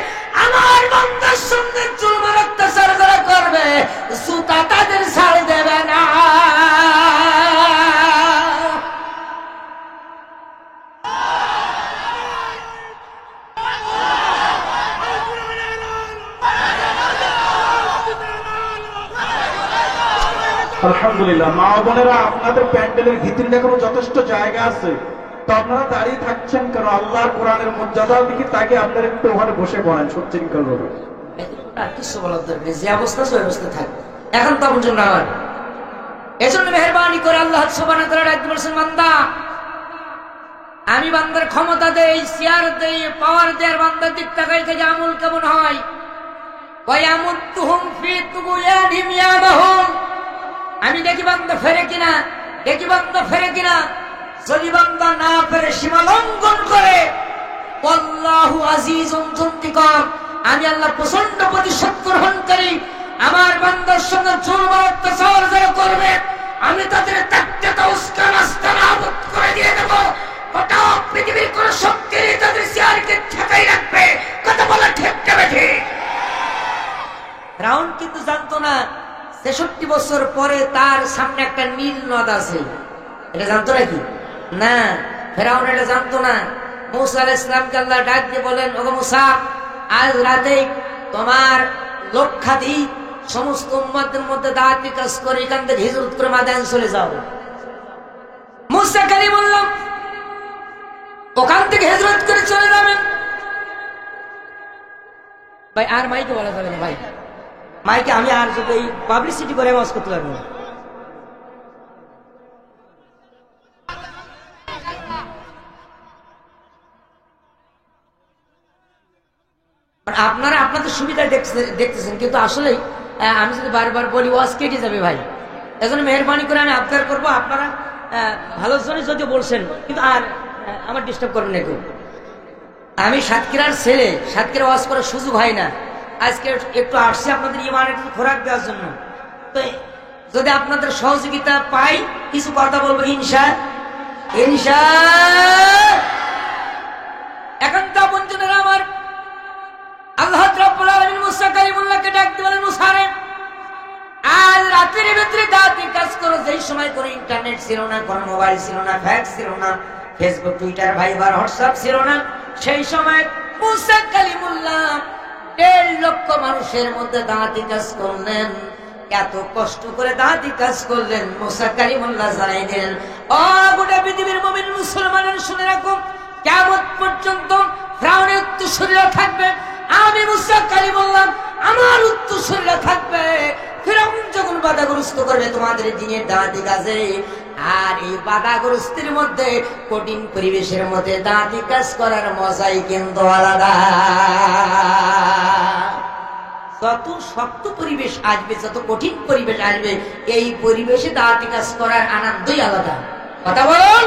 আমার বান্দার সঙ্গে জুলুমের অত্যাচার যারা করবে, জুতা তাদের ছাড় দেবে না। আলহামদুলিল্লাহ। মা বোনেরা, আপনাদের প্যান্ডেলের ভিতরে দেখানো যথেষ্ট জায়গা আছে, তো আপনারা দাঁড়িয়ে থাকছেন কেন? আল্লাহর কোরআনের মর্যাদার দিকে তাকে আপনারা একটু ওখানে বসে পড়েন সত্যিকার ভাবে। কিছু বলার দরকার নেই, যে অবস্থা সে অবস্থা থাকবে। এখন তখন জন্য আমার এজন্য মেহেরবানি করে আল্লাহ সুবহানাহু ওয়া তাআলা একদম বলেছেন, বান্দা আমি বান্দার ক্ষমতা দেই, শেয়ার দেই, পাওয়ার দেই, আর বান্দার দিক তাকাই থেকে আমল কেমন হয়। ওয়ায়ামুদ্দুহুম ফি তুগুয়ানিহিম ইয়ামাহুন। আমি দেখি বান্দা ফেরে কিনা, দেখি বান্দা ফেরে কিনা। যদি বান্দা না ফেরে, সীমা লঙ্ঘন করে, আল্লাহু আজিজুন যুনতিকাম, আমি আল্লাহ প্রচন্ড প্রতিশোধ গ্রহণকারী। আমার বান্দার সঙ্গে জুলুম অত্যাচার যারা করবে, আমি তাদের তাকতাতা উস্কান আস্তানা আবুদ করে দিয়ে দেব। গোটা পৃথিবীর কোন শক্তি তাদের শিয়ারকে ঠেকাই রাখবে। কথা বলা ঠিক না ঠিক? ফিরআউন কিন্তু জানতো না ৬৩ বছর পরে তার সামনে একটা নীল নদ আছে। এটা জানতো নাকি? না, ফিরআউন এটা জানতো না। মূসা আলাইহিস সালামকে আল্লাহ ডাক দিয়ে বলেন, ওগো মূসা, আজ রাতে তোমার লক্ষাধিক সমস্ত উম্মতের মধ্যে দাওয়াতি কাজ করে এখান থেকে হিজরত করে মাদায়েন চলে যাও। মূসা কালিমুল্লাহ ওখান থেকে হিজরত করে চলে যাবেন। ভাই আর মাইকে বলা যাবে না, ভাই মাইকে আমি আর যদি পাবলিসিটি করে ওয়াজ করতে পারবো না। আপনারা আপনাদের সুবিধা দেখতেছেন, কিন্তু আসলে আমি যদি বারবার বলি ওয়াজ কেটে যাবে ভাই। এজন্য মেহরবানি করে আমি আবদার করবো, আপনারা ভালোর জন্য যদিও বলছেন, কিন্তু আর আমার ডিস্টার্ব করবেন না কেউ। আমি সাতক্ষীরার ছেলে, সাতক্ষীরা ওয়াজ করার সুযোগ হয় না। আজকে একটু আসছি আপনাদের ইমানের খোরাক দেওয়ার জন্য। তো যদি আপনাদের সহযোগিতা পাই, কিছু কথা বলবো ইনশা। এখন তো বন্ধুরা আমার আল্লাহ রাব্বুল আলামিন মূসা কালিমুল্লাহকে ডাক দিয়ে বলেন, মূসা রে, আজ রাতের ভিতরে দাওয়াতি কাজ করো। যেই সময় করে ইন্টারনেট ছিল না, কোন মোবাইল ছিল না, ফ্যাক্স ছিল না, ফেসবুক, টুইটার, ভাইবার, হোয়াটসঅ্যাপ ছিল না, সেই সময় মূসা কালিমুল্লাহ ১.৫ লক্ষ মানুষের মধ্যে দাওয়াতি কাজ করলেন। এত কষ্ট করে দাওয়াতি কাজ করলেন। মূসা কালিমুল্লাহ জানাই দিলেন, ও গোটা পৃথিবীর মুমিন মুসলমানের শুনে রাখো, কিয়ামত পর্যন্ত ফিরআউনের উত্তরসূরিরা থাকবে, আমি মূসা কালিমুল্লাহ আমার উত্তরসূরিরা থাকবে। ফিরআউন যখন বাধাগ্রস্ত করবে তোমাদের দ্বীনের দাওয়াতি কাজে, আর এই বাধাগ্রস্তের মধ্যে কঠিন পরিবেশের মধ্যে দাওয়াতি কাজ করার মজাই কিন্তু আলাদা। যত শক্ত পরিবেশ আসবে, যত কঠিন পরিবেশ আসবে, এই পরিবেশে দাওয়াতি কাজ করার আনন্দই আলাদা। কথা বলুন।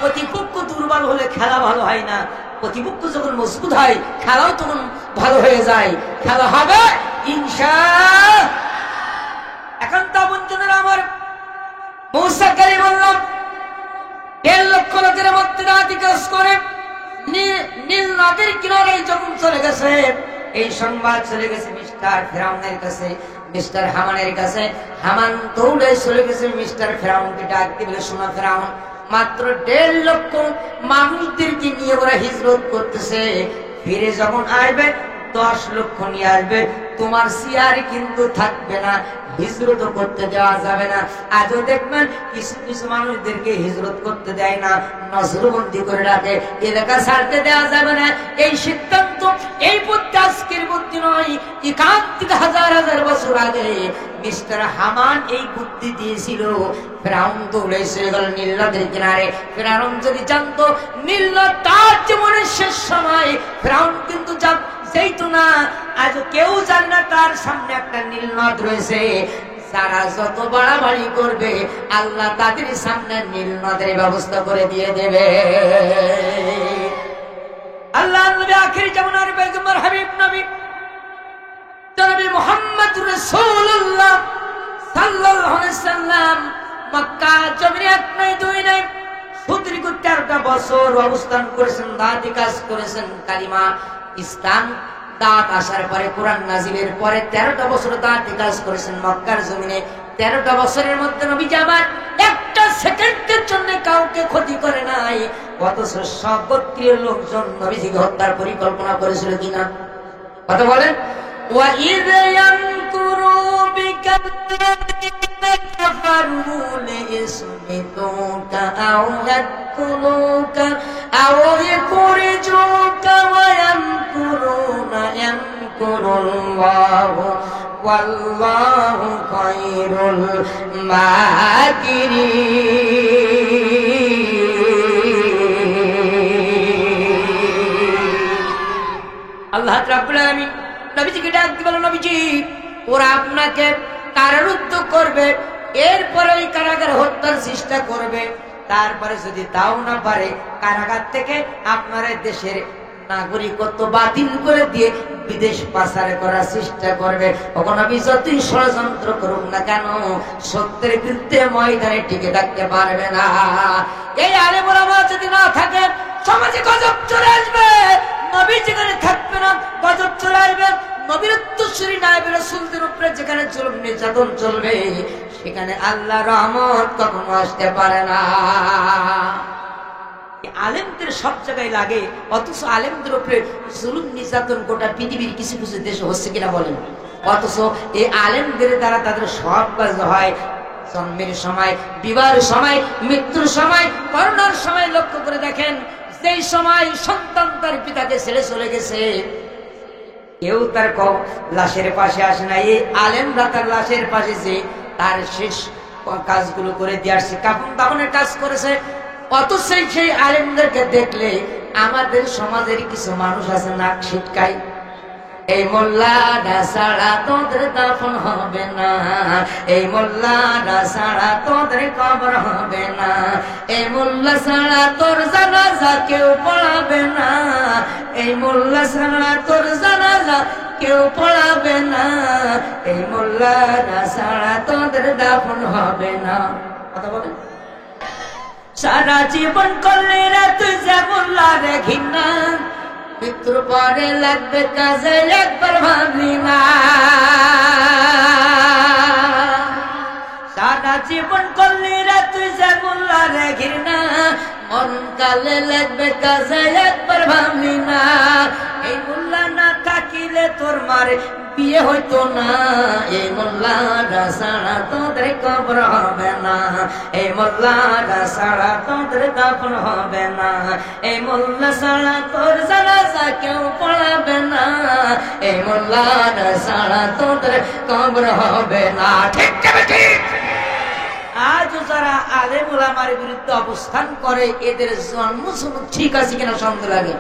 প্রতিপক্ষ দুর্বল হলে খেলা ভালো হয় না, প্রতিপক্ষ যখন মজবুত হয় খেলাও তখন ভালো হয়ে যায়। খেলা হবে ইনশাআল্লাহ। এখন তা বঞ্চনের আমার মূসা কালিমুল্লাহ 1.5 লক্ষ লোকের মধ্যে রাতি কাজ করে নীল নদের কিনারে যখন চলে গেছে, এই সংবাদ চলে গেছে মিস্টার ফিরাউনের কাছে, মিস্টার হামানের কাছে। হামান দৌড়ে চলে গেছে মিস্টার ফিরাউনকে ডাক দিয়ে বলে, শোনা ফিরাউন, মাত্র 1.5 লক্ষ মানুষদেরকে নিয়ে ওরা হিজরত করতেছে, ফিরে যখন আসবে 10 লক্ষ নিয়ে আসবে, তোমার সিয়ারি কিন্তু থাকবে না, হিজরত করতে দেওয়া যাবে না। আজও দেখবেন কিছু কিছু মানুষদেরকে হিজরত করতে দেয় না, নজরবন্দি করে রাখে, এলাকা ছাড়তে দেওয়া যাবে না। এই সিদ্ধান্ত, এই বুদ্ধি আজকের বুদ্ধি নয়, একান্তিক হাজার হাজার বছর আগে মিস্টার হামান এই বুদ্ধি দিয়েছিল। ফিরাউন দৌড়ে এসে গেল নীল নদের কিনারে। ফিরাউন যদি জানতো নীল নদ তার জীবনের শেষ সময়, ফিরাউন কিন্তু যেতো না। আজ কেউ জানে না তার সামনে একটা নীল নদ রয়েছে। যারা যত বাড়াবাড়ি করবে আল্লাহ তাদের সামনে নীল নদের ব্যবস্থা করে দিয়ে দেবে। আল্লাহ নবী আখির জামানার পয়গম্বর হাবিব নবী জনাবে মুহাম্মদ রাসূলুল্লাহ সাল্লাল্লাহু আলাইহি সাল্লাম মক্কা জমিনে 1 নয় 2 নয় সুদীর্ঘ 13টা বছর অবস্থান করেছেন, দাওয়াতি কাজ করেছেন, কালিমা ইসলাম দাওয়াত আসার পরে, কোরআন নাজিলের পরে 13টা বছর দাওয়াতি কাজ করেছেন মক্কার জমিনে। 13টা বছরের মধ্যে নবীজি আমার একটা সেকেন্ডের জন্য কাউকে ক্ষতি করে নাই, অথচ সব গোত্রীয় লোকজন নবীজিকে হত্যার পরিকল্পনা করেছিল কিনা কথা বলেন। وَإِذْ يَمْكُرُ بِكَ الَّذِينَ كَفَرُوا لِيُثْبِتُوكَ أَوْ يَقْتُلُوكَ أَوْ يُخْرِجُوكَ وَيَمْكُرُونَ يَمْكُرُ اللَّهُ وَاللَّهُ خَيْرُ الْمَاكِرِينَ। আল্লাহ রাব্বুল আলামিন নবীজিকে ডাক দিয়ে বলেন, নবীজি ওরা আপনাকে কারারুদ্ধ করবে, এরপরে ওই কারাগার হত্যার চেষ্টা করবে, তারপরে যদি তাও না পারে কারাগার থেকে আপনার দেশের নাগরিকত্ব বাতিল করে দিয়ে বিদেশ পাচার করার চেষ্টা করবে। ওখানে নবী যতই ষড়যন্ত্র করুক না কেন সত্যের বিরুদ্ধে ময়দানে টিকে থাকতে পারবে না। এই আলেম ওলামা যদি না থাকে সমাজে গজব চলে আসবে, নবী যেখানে থাকবে না গজব চলে আসবে। নবীর উত্তরসূরি নায়েবে রাসূলদের উপরে যেখানে জুলুম নির্যাতন চলবে সেখানে আল্লাহর রহমত কখনো আসতে পারে না। আলেমদের সব জায়গায় লাগে, অথচ আলেমদের উপরে জুলুম নির্যাতন গোটা পৃথিবীর কিছু কিছু দেশে হচ্ছে কিনা বলেন। অথচ এই আলেমদের দ্বারা তাদের সব কাজ হয়। জন্মের সময়, বিবাহের সময়, মৃত্যুর সময়, করোনার সময় লক্ষ্য করে দেখেন, সেই সময় সন্তান তার পিতাকে ছেড়ে চলে গেছে, কেউ তার লাশের পাশে আসে না। এই আলেমরা তার লাশের পাশে যে তার শেষ কাজগুলো করে দিয়ে আসছে, কাফন দাফনের কাজ করেছে। অথচ সেই আলেমদেরকে দেখলে আমাদের সমাজের কিছু মানুষ আছে নাক ছিটকায়, এই মোল্লারা ছাড়া তোদের দাফন হবে না, এই মোল্লারা ছাড়া তোদের কবর হবে না, এই মোল্লা ছাড়া তোর জানাজা কেউ পড়াবে না, এই মোল্লা ছাড়া তোর জানাজা কেউ পড়াবে না, এই মোল্লারা ছাড়া তোদের দাফন হবে না। কথা বলে সারা জীবন করলে রা তুই যে মোল্লারে ঘৃণা, মৃত্যুর পরে লাগবে কাজে একবার ভাবলি না। সারা জীবন করলি রে তুই যে মোল্লারে ঘৃণা, মরণ কালে লাগবে কাজে একবার ভাবলি না। এই মোল্লা না থাকিলে তোর মারে বিয়ে হইতো না, এই মোল্লারা ছাড়া তোদের কবর হবে না, এই মোল্লারা ছাড়া তোদের দাফন হবে না, এই মোল্লা ছাড়া তোর জানাজা কেউ পড়াবে না, এই মোল্লারা ছাড়া তোদের কবর হবে না। ঠিক ঠিক। আজ যারা আলেম ওলামার বিরুদ্ধে অবস্থান করে এদের জন্ম ঠিক আছে কিনা সন্দেহ লাগে।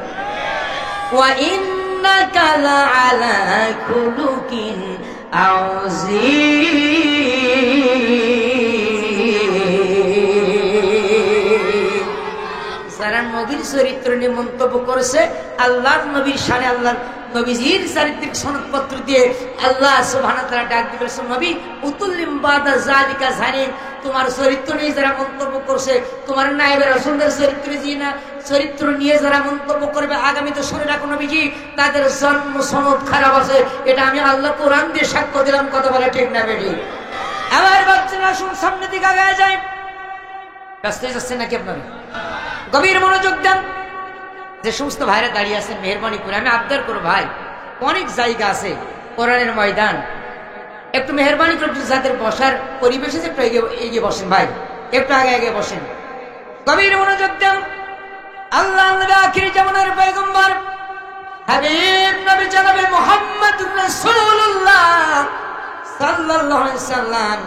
ওয়া ইন্নাকা লাআলা খুলুকিন আযীম। যারা নবীর চরিত্র নিয়ে মন্তব্য করেছে, আল্লাহর নবীর শানে, আল্লাহর নবীজির চারিত্রিক সনদপত্র দিয়ে আল্লাহ সুবহানাহু ওয়া তাআলা ডাক দিয়েছেন, নবী উতুল্লিম বাদা যালিকা জানিন, তোমার চরিত্র নিয়ে যারা মন্তব্য করছে, তোমার নায়েবে রাসূলের চরিত্র নিয়ে যারা মন্তব্য করবে আগামীতে শুনে রাখো নবীজি, তাদের জন্ম সনদ খারাপ আছে। এটা আমি আল্লাহ কোরআন দিয়ে সাক্ষ্য দিলাম। কথা বলে ঠিক না বেটি? আমার বাচ্চারা আসুন সামনের দিকে আগায় যায়। ব্যস্ত হয়ে যাচ্ছেন নাকি আপনারা? গভীর মনোযোগ দেন। যে সমস্ত ভাইরা দাঁড়িয়ে আছেন মেহরবানি করে আমি আবদার করব, ভাই অনেক জায়গা আছে কোরআনের ময়দান, একটু মেহরবানি করে যাদের বসার পরিবেশ আছে একটু এগিয়ে বসেন ভাই, একটু আগে আগে বসেন। গভীর মনোযোগ দেন। আল্লাহ নবী আখির জামানার পয়গম্বর হাবিব নবী জনাবে মুহাম্মদুর রাসূলুল্লাহ সাল্লাল্লাহু আলাইহি সাল্লাম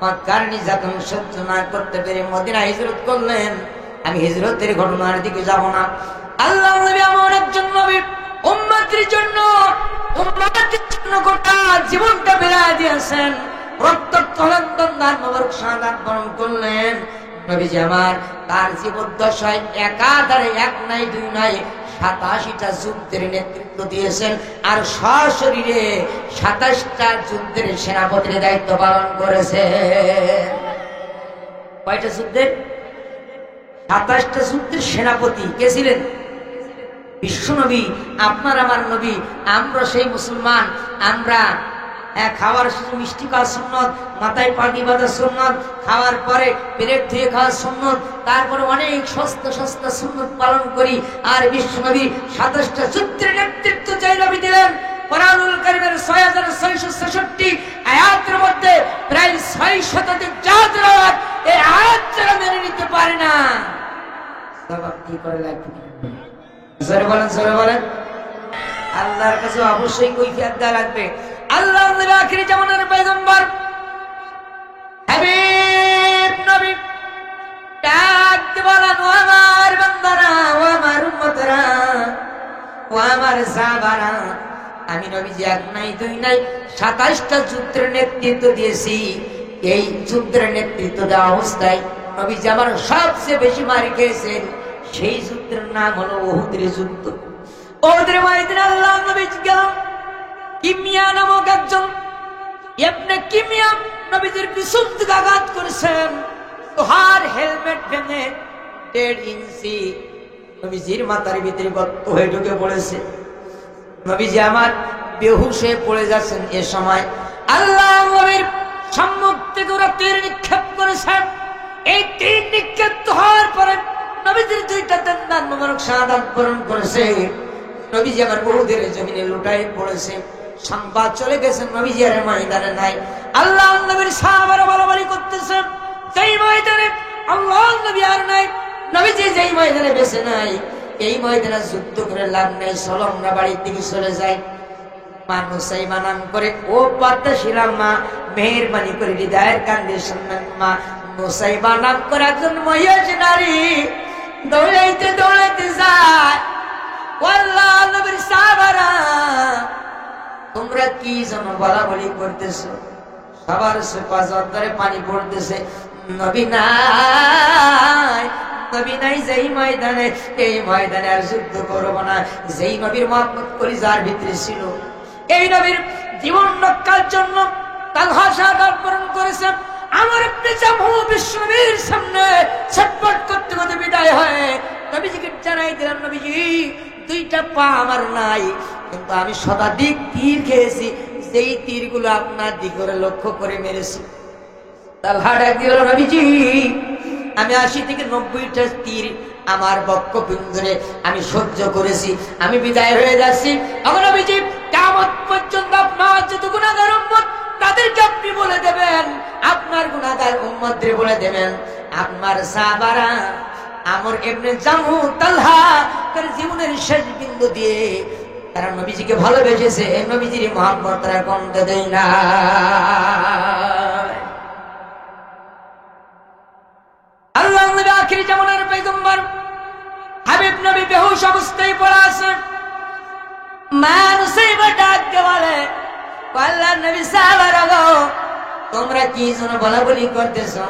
মক্কার নির্যাতন সহ্য না করতে পেরে মদিনা হিজরত করলেন। আমি হিজরতের ঘটনার দিকে যাব না। আল্লাহ নবী এমন একজন নবী উম্মতের জন্য গোটা জীবনটা বেড়ায় দিয়েছেন, রক্তাক্ত হলেন, দান মোবারক শাহাদাত বরণ করলেন। নবীজি আমার তার জীবদ্দশায় একাধারে এক নাই দুই নাই 87টা যুদ্ধের নেতৃত্ব দিয়েছেন, আর সশরীরে 27টা যুদ্ধের সেনাপতির দায়িত্ব পালন করেছেন। কয়টা যুদ্ধের? 27টা যুদ্ধের সেনাপতি কে ছিলেন? বিশ্বনবী, আপনার আমার নবী। আমরা সেই মুসলমান, আমরা খাওয়ার মিষ্টি খাওয়া সুন্নত, মাথায় পাগড়ি বাঁধা সুন্নত, খাওয়ার পরে প্লেট ধুয়ে খাওয়া সুন্নত, তারপরে অনেক সস্তা সস্তা সুন্নত পালন করি। আর বিশ্বনবী 27টা যুদ্ধের নেতৃত্ব যে নবী দিলেন, কোরআনুল কারীমের 6666 আয়াতের মধ্যে প্রায় 600 জাতের আয়াত, এই আয়াত যারা মেনে নিতে পারে না জবাব কি করে লাগবে? জোরে বলেন, জোরে বলেন। আল্লাহর কাছে অবশ্যই কৈফিয়ত দেওয়া লাগবে। আল্লাহ নবী আখির জামানার পয়গম্বর হাবিব নবী ডাক দিয়ে বলেন, ও আমার বান্দারা, ও আমার উম্মতরা, ও আমার সাহাবারা, আমি নবীজি এক নাই দুই নাই 27টা যুদ্ধের নেতৃত্ব দিয়েছি। এই যুদ্ধের নেতৃত্ব দেওয়া অবস্থায় নবীজি আমার সবচেয়ে বেশি মার খেয়েছেন। সেই যুদ্ধের নাম হলো উহুদের যুদ্ধ। উহুদের ময়দানে আল্লাহ নবী গেল, কিমিয়া নামক একজন ইবনে কিমিয়া নবীজির পিছন থেকে আঘাত করেছেন। তোহার হেলমেট ভেঙে 1.5 ইঞ্চি নবীজির মাথার ভিতরে গর্ত হয়ে ঢুকে পড়েছে। নবীজি আমার বেহুশ হয়ে পড়ে যাচ্ছেন। এ সময় আল্লাহ নবীর সম্মুখ থেকে ওরা তীর নিক্ষেপ করেছেন। এই তীর নিক্ষেপ হওয়ার পরে নবীজির 2টা দান মোবারক শাহাদাত বরণ করেছে। নবীজি আমার উহুদের জমিনে লুটাই পড়েছে। সংবাদ চলে গেছে নবীজি আর ময়দানে নাই। আল্লাহ নবীর সাহাবারা বলাবলি করতেছেন, যেই ময়দানে আল্লাহ নবী আর নাই, নবীজি যেই ময়দানে বেঁচে নাই, এই ময়দানে যুদ্ধ করে লাভ নেই, চলো আমরা বাড়ির দিকে চলে যাই। মানুষ এই বানান করে, ও পদ্মাশীলা মা, মেহেরবানি করে হৃদয়ের কান্দে শুনবেন মা। মুসাইবা নাম করে একজন মহিষ নারী দৌড়াইতে দৌড়াইতে যায়। আল্লাহ নবীর সাহাবারা, তোমরা কি যেন বলা বলি করতেছো? সবার সুপা জর্দারে পানি পড়তেছে। নবী নাই, নবী নাই যেই ময়দানে, এই ময়দানে আর যুদ্ধ করবো না। যেই নবীর মহব্বত করি যার ভিতরে ছিল, এই নবীর জীবন রক্ষার জন্য তালহা শাহাদাত বরণ করেছেন। আমার আপনি জামু বিশ্বনবীর সামনে ছটফট করতে করতে বিদায় হয়। নবীজিকে জানাই দিলাম, নবীজি 2টা পা আমার নাই, কিন্তু আমি শতাধিক তীর খেয়েছি, যেই তীরগুলো আপনার দিকে লক্ষ্য করে মেরেছি। তালহা ডাক দিল, নবীজি আমি 80 থেকে 90টা তীর আমার বক্ষপিঞ্জরে আমি সহ্য করেছি, আমি বিদায় হয়ে যাচ্ছি। আমার নবীজি কিয়ামত পর্যন্ত আপনার যত গুনাহগার উম্মত তাদেরকে আপনি বলে দেবেন, আপনার গুনাহগার উম্মতদের বলে দেবেন, আপনার সাহাবারা আমর ইবনে জামু তালহা তার জীবনের শেষ বিন্দু দিয়ে তারা নবীজিকে ভালোবেসেছে, নবীজির মহব্বত তারা কমতে দেয় না। আল্লাহ নবী আখির জামানার পয়গম্বর হাবিব নবী বেহুশ অবস্থায় পড়ে আছে। মানুষ এবার ডাক দিয়ে বলে, আল্লাহ নবী সাহাবারা গো, তোমরা কি যেন বলা বলি করতেছো?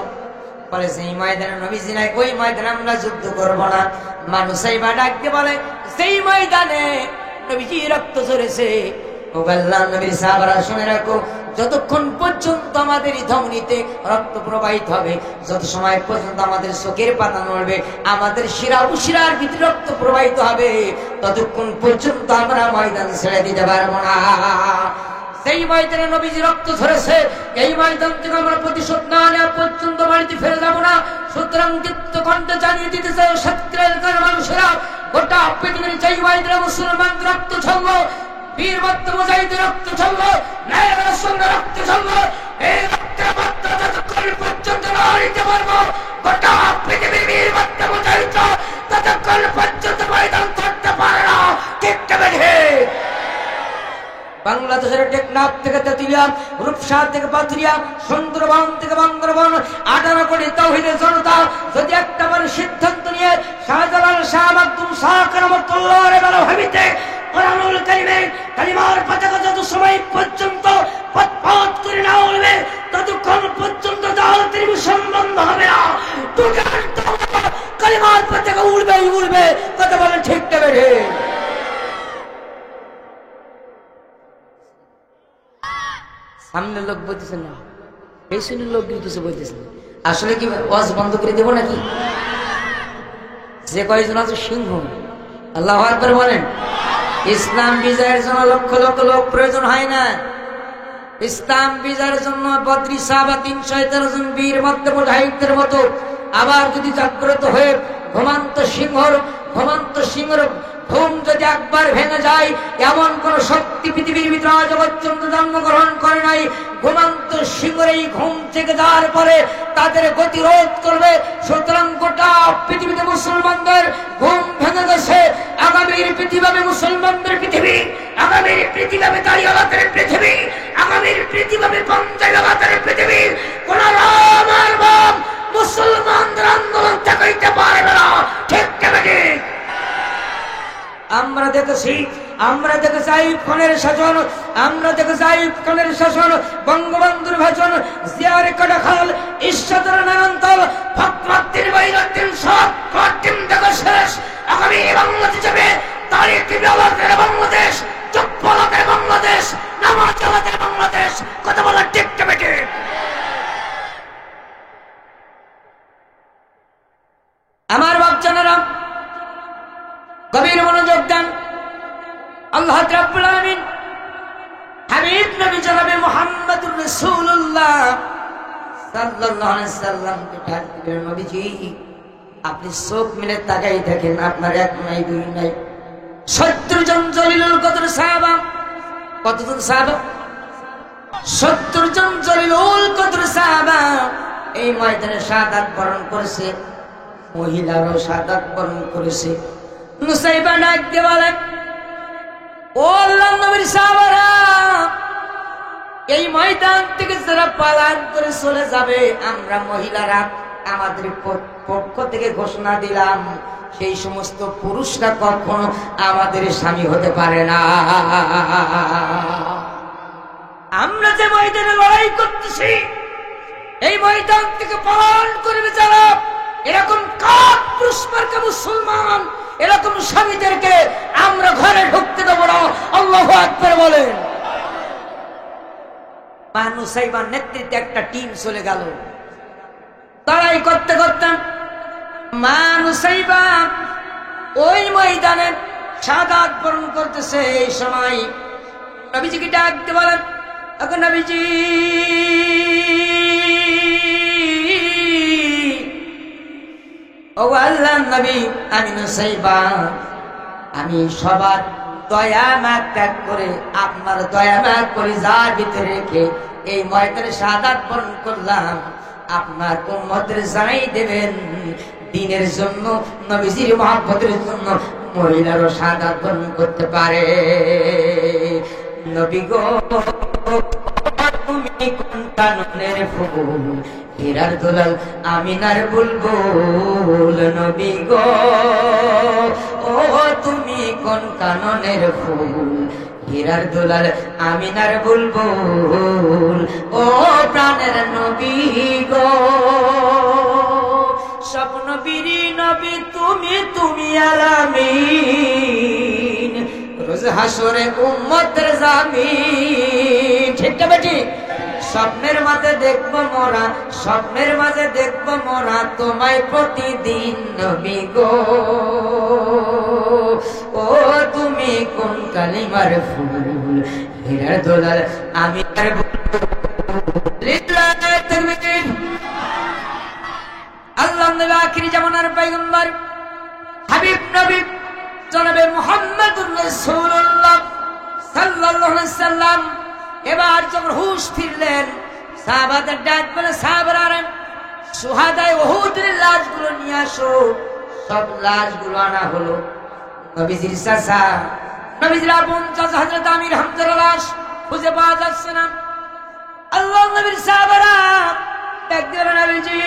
বলে সেই ময়দানে নবীজি নাই, ওই ময়দানে আমরা যুদ্ধ করবো না। মানুষ এবার ডাক দিয়ে বলে, সেই ময়দানে নবীজি রক্ত ঝরেছে। ও আল্লাহর নবীর সাহাবারা শুনে রাখো, যতক্ষণ পর্যন্ত আমাদের ধমনীতে রক্ত প্রবাহিত হবে, যত সময় পর্যন্ত আমাদের চোখের পাতা নড়বে, আমাদের শিরা উপশিরার ভিতরে রক্ত প্রবাহিত হবে, ততক্ষণ পর্যন্ত আমরা ময়দান ছেড়ে দিতে পারবো না। সেই ময়দানে নবীজি রক্ত ঝরেছে, এই ময়দান থেকে আমরা প্রতিশোধ না নেওয়া পর্যন্ত বাড়িতে ফিরে যাবো না। সুতরাং দীপ্ত কণ্ঠে জানিয়ে দিতে চাই সত্যের মানুষেরা, গোটা পৃথিবীর যেই ময়দানে মুসলমান রক্ত ঝরলো, বীর বদ্ধ মুজাহিদের রক্ত ঝরলো, ন্যায়ের সঙ্গে রক্ত ঝরলো, এই রক্তের মাত্রা যতক্ষণ পর্যন্ত না নিতে পারবো, গোটা পৃথিবীর বীর বদ্ধ মুজাহিদ ততক্ষণ পর্যন্ত ময়দান করতে পারে না। ঠিক বেঁধে বাংলাদেশের টেকনাফ থেকে তেতুলিয়া, রূপসা থেকে পাথুরিয়া, সুন্দরবন থেকে বান্দরবন, 18 কোটি তাওহীদের জনতা যদি একটা বার সিদ্ধান্ত নিয়ে শাহজালাল শাহ আব্দুল শাহ রহমাতুল্লাহর বেলা ভাবিতে কোরআনুল কারীমে কালিমার পতাকা যত সময় পর্যন্ত পথ করে না উঠবে, ততক্ষণ পর্যন্ত দাওয়াতের মিশন বন্ধ হবে না। কালিমার পতাকা উড়বেই উড়বে। কথা বলেন ঠিক তবে সামনে লোক বলতেছে না, পেছনে লোক কিছু বলতেছে না। আসলে কি ওয়াজ বন্ধ করে দেবো নাকি? যে কয়েকজন আছে সিংহ, আল্লাহু আকবার বলেন। ইসলাম বিজয়ের জন্য লক্ষ লক্ষ লোক প্রয়োজন হয় না। ইসলাম বিজয়ের জন্য বদরি সাহাবা 313 জন বীর মধ্যে মুজাহিদদের মতো আবার যদি জাগ্রত হয়ে ঘুমন্ত সিংহর ঘুম যদি একবার ভেঙে যায়, এমন কোন শক্তি পৃথিবীর ভিতরে আজ পর্যন্ত জন্মগ্রহণ করে নাই। ঘুমন্ত সিংহের এই ঘুম থেকে যাওয়ার পরে তাদের গতিরোধ করবে। সুতরাং গোটা পৃথিবীতে মুসলমানদের ঘুম ভেঙে গেছে। আগামীর পৃথিবী মুসলমানদের পৃথিবী, আগামীর পৃথিবী দাঁড়িয়ালাদের পৃথিবী, আগামীর পৃথিবী পঞ্চায়েতের পৃথিবী। কোন রাম আর বাম মুসলমানদের আন্দোলন ঠেকাইতে পারবে না। ঠিক ঠিক আমরা দেখেছি আইয়ুব খানের শাসন, আমরা দেখেছি আইয়ুব খানের শাসন, বঙ্গবন্ধুর ভাষণ, জিয়ার কাটাখাল, ঈশ্বরের নারায়ণতল, ফখরুদ্দিন বাইরুদ্দিন সব কঠিন দেখা শেষ। আগামী বাংলাদেশ যাবে তারিখ বিপ্লবের বাংলাদেশ, চপ্পলতের বাংলাদেশ, নামাজ চালাতের বাংলাদেশ। কথা বলা ঠিক ঠিক। আমার বাপজানেরা গভীর মনোযোগ দেন। আল্লাহ রাব্বুল আলামিন হাবিব নবী জনাবে মুহাম্মদুর রাসূলুল্লাহ সাল্লাল্লাহু আলাইহি সাল্লামকে ডাক দিলেন, নবীজি আপনি চোখ মেলে তাকাই দেখেন, আপনার এক নাই দুই নাই 70 জন জলিলুল কদর সাহাবা। কতজন সাহাবা? 70 জন জলিলুল কদর সাহাবা এই ময়দানে শাহাদাত বরণ করেছে। মহিলারও শাহাদাত বরণ করেছে। নুসাইবা ডাক দিয়ে বলেন, ও আল্লাহর নবীর সাহাবারা, এই ময়দান থেকে যারা পালান করে চলে যাবে, আমরা মহিলারা আমাদের পক্ষ থেকে ঘোষণা দিলাম, সেই সমস্ত পুরুষরা কখনো আমাদের স্বামী হতে পারে না। আমরা যে ময়দানে লড়াই করতেছি, এই ময়দান থেকে পালন করবে যারা, এরকম কাক পুরুষমার্কা মুসলমান, এরকম স্বামীদেরকে আমরা ঘরে ঢুকতে দেবো না। আল্লাহু আকবার বলেন। নুসাইবার নেতৃত্বে একটা টিম চলে গেল লড়াই করতে করতে। নুসাইবা ওই ময়দানে শাহাদাত বরণ করতেছে। এই সময় নবীজিকে ডাক দিয়ে বলেন, এখন নবীজি ও আল্লাহর নবী, আমি নুসাইবা, আমি সবার দয়া মায়া ত্যাগ করে আপনার দয়া মায়া করে যার ভিতরে রেখে এই ময়দানে শাহাদাত বরণ করলাম। আপনার উম্মতের জানাই দেবেন, দ্বীনের জন্য, নবীজির মহব্বতের জন্য মহিলারও শাহাদাত বরণ করতে পারে। নবী গো তুমি কোন কাননের ফুল, হীরার দুলাল আমিনার বুলবুল। নবী গো ও তুমি কোন কাননের ফুল, হীরার দুলাল আমিনার বুলবুল। ও প্রাণের নবী গো, স্বপ্ন বীরি নবী তুমি, তুমি আলামিন। হাসরে উম্মতের জামিন। ঠিক না বেটি? স্বপ্নের মাঝে দেখবো মোরা, স্বপ্নের মাঝে দেখবো মোরা তোমায় প্রতিদিন নবী গো। ও তুমি কোন কালিমার ফুল, হীরার দোলাল আমি আর আল্লাহ নবী আখিরি জামানার পয়গম্বর হাবিব নবী জনাবে মুহাম্মদুর রাসূলুল্লাহ সাল্লাল্লাহু আলাইহি সাল্লাম এবার যখন হুঁশ ফিরলেন, সাহাবাদের ডাক বলে, সাহাবারা সুহাদায়ে উহুদের লাশগুলো নিয়ে আসো। সব লাশগুলো আনা হলো। নবীজির চাচা, নবীজির আপন চাচা হযরত আমির হামজার লাশ খুঁজে পাওয়া যাচ্ছে না। আল্লাহ নবীর সাহাবারা ডাক দিলেন, নবীজি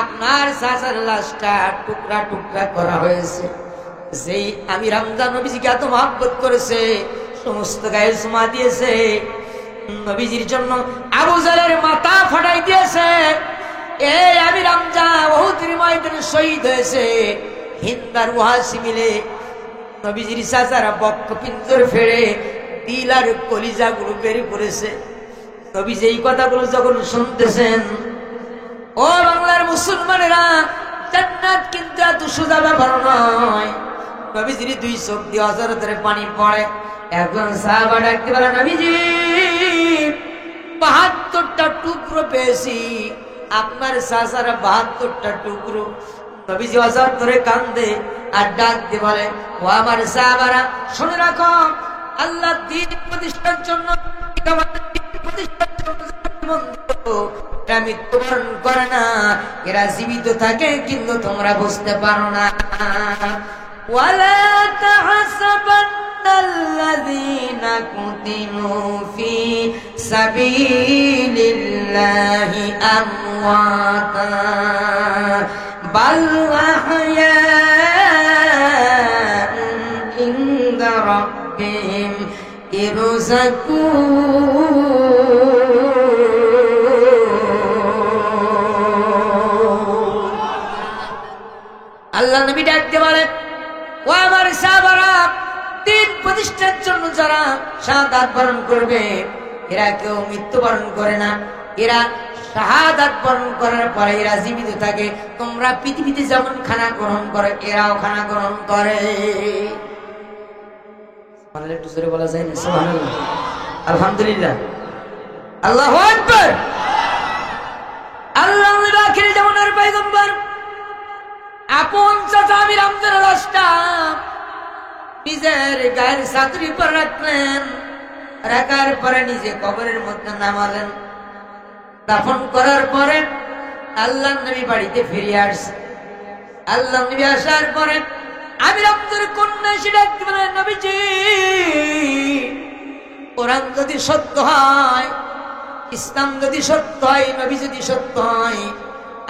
আপনার চাচার লাশটা টুকরা টুকরা করা হয়েছে। সেই আমির হামজা নবীজিকে এত মহব্বত করেছে, সমস্ত গায়ে চুমা দিয়েছে, নবীজির জন্য আবু জাহলের মাথা ফাটাই দিয়েছে। এই আমির হামজা উহুদের ময়দানে শহীদ হয়েছে। হিন্দ আর ওয়াসি মিলে নবীজির চাচারা বক্ষ পিঞ্জর ফেড়ে দিল আর কলিজাগুলো বের করেছে। নবীজি এই কথাগুলো যখন শুনতেছেন, ও বাংলার মুসলমানেরা, জান্নাত কিন্তু এত সোজা ব্যাপার নয়। নবীজির দুই চোখ দিয়ে অজরতের পানি পড়ে। একজন সাহাবা ডাকতে বলে, নবীজি ৭২টা টুকরো পেয়েছি, আপনার চাচারা ৭২টা টুকরো। নবীজি অজরতরে কান্দে আর ডাক দিয়ে বলে, ও আমার সাহাবারা শুনে রাখো, আল্লাহ দ্বীন প্রতিষ্ঠার জন্য মৃত্যুবরণ করে না, এরা জীবিত থাকে, কিন্তু তোমরা বুঝতে পারো না। ওয়ালা তাহসাবান্নাল্লাযীনা কুতিলু ফী সাবিলিল্লাহি আমওয়াতা বাল আহইয়াউন ইনদা রাব্বিহিম ইরযাকুন। আল্লাহ নবী ডাকতে বলেন, ও আমার সাহাবারা, দ্বীন প্রতিষ্ঠার জন্য যারা শাহাদাত বরণ করবে, এরা কেউ মৃত্যুবরণ করে না। এরা শাহাদাত বরণ করার পরে এরা জীবিত থাকে। তোমরা পৃথিবীতে যেমন খানা গ্রহণ করে, এরাও খানা গ্রহণ করে। একটু জোরে বলা যায় না? সুবহানাল্লাহ, আলহামদুলিল্লাহ, আল্লাহু আকবার। আল্লাহ আখিরি জামানার পয়গম্বর আপন চাচা আমির হামজার লাশটা নিজের গায়ের ছাতির উপর রাখলেন। রাখার পরে নিজে কবরের মধ্যে নামালেন। দাফন করার পরে আল্লাহ নবী বাড়িতে ফিরে আসছে। আল্লাহ নবী আসার পরে আমির হামজার কন্যা এসে ডাকতে বলে, নবীজি কোরআন যদি সত্য হয়, ইসলাম যদি সত্য হয়, নবী যদি সত্য হয়,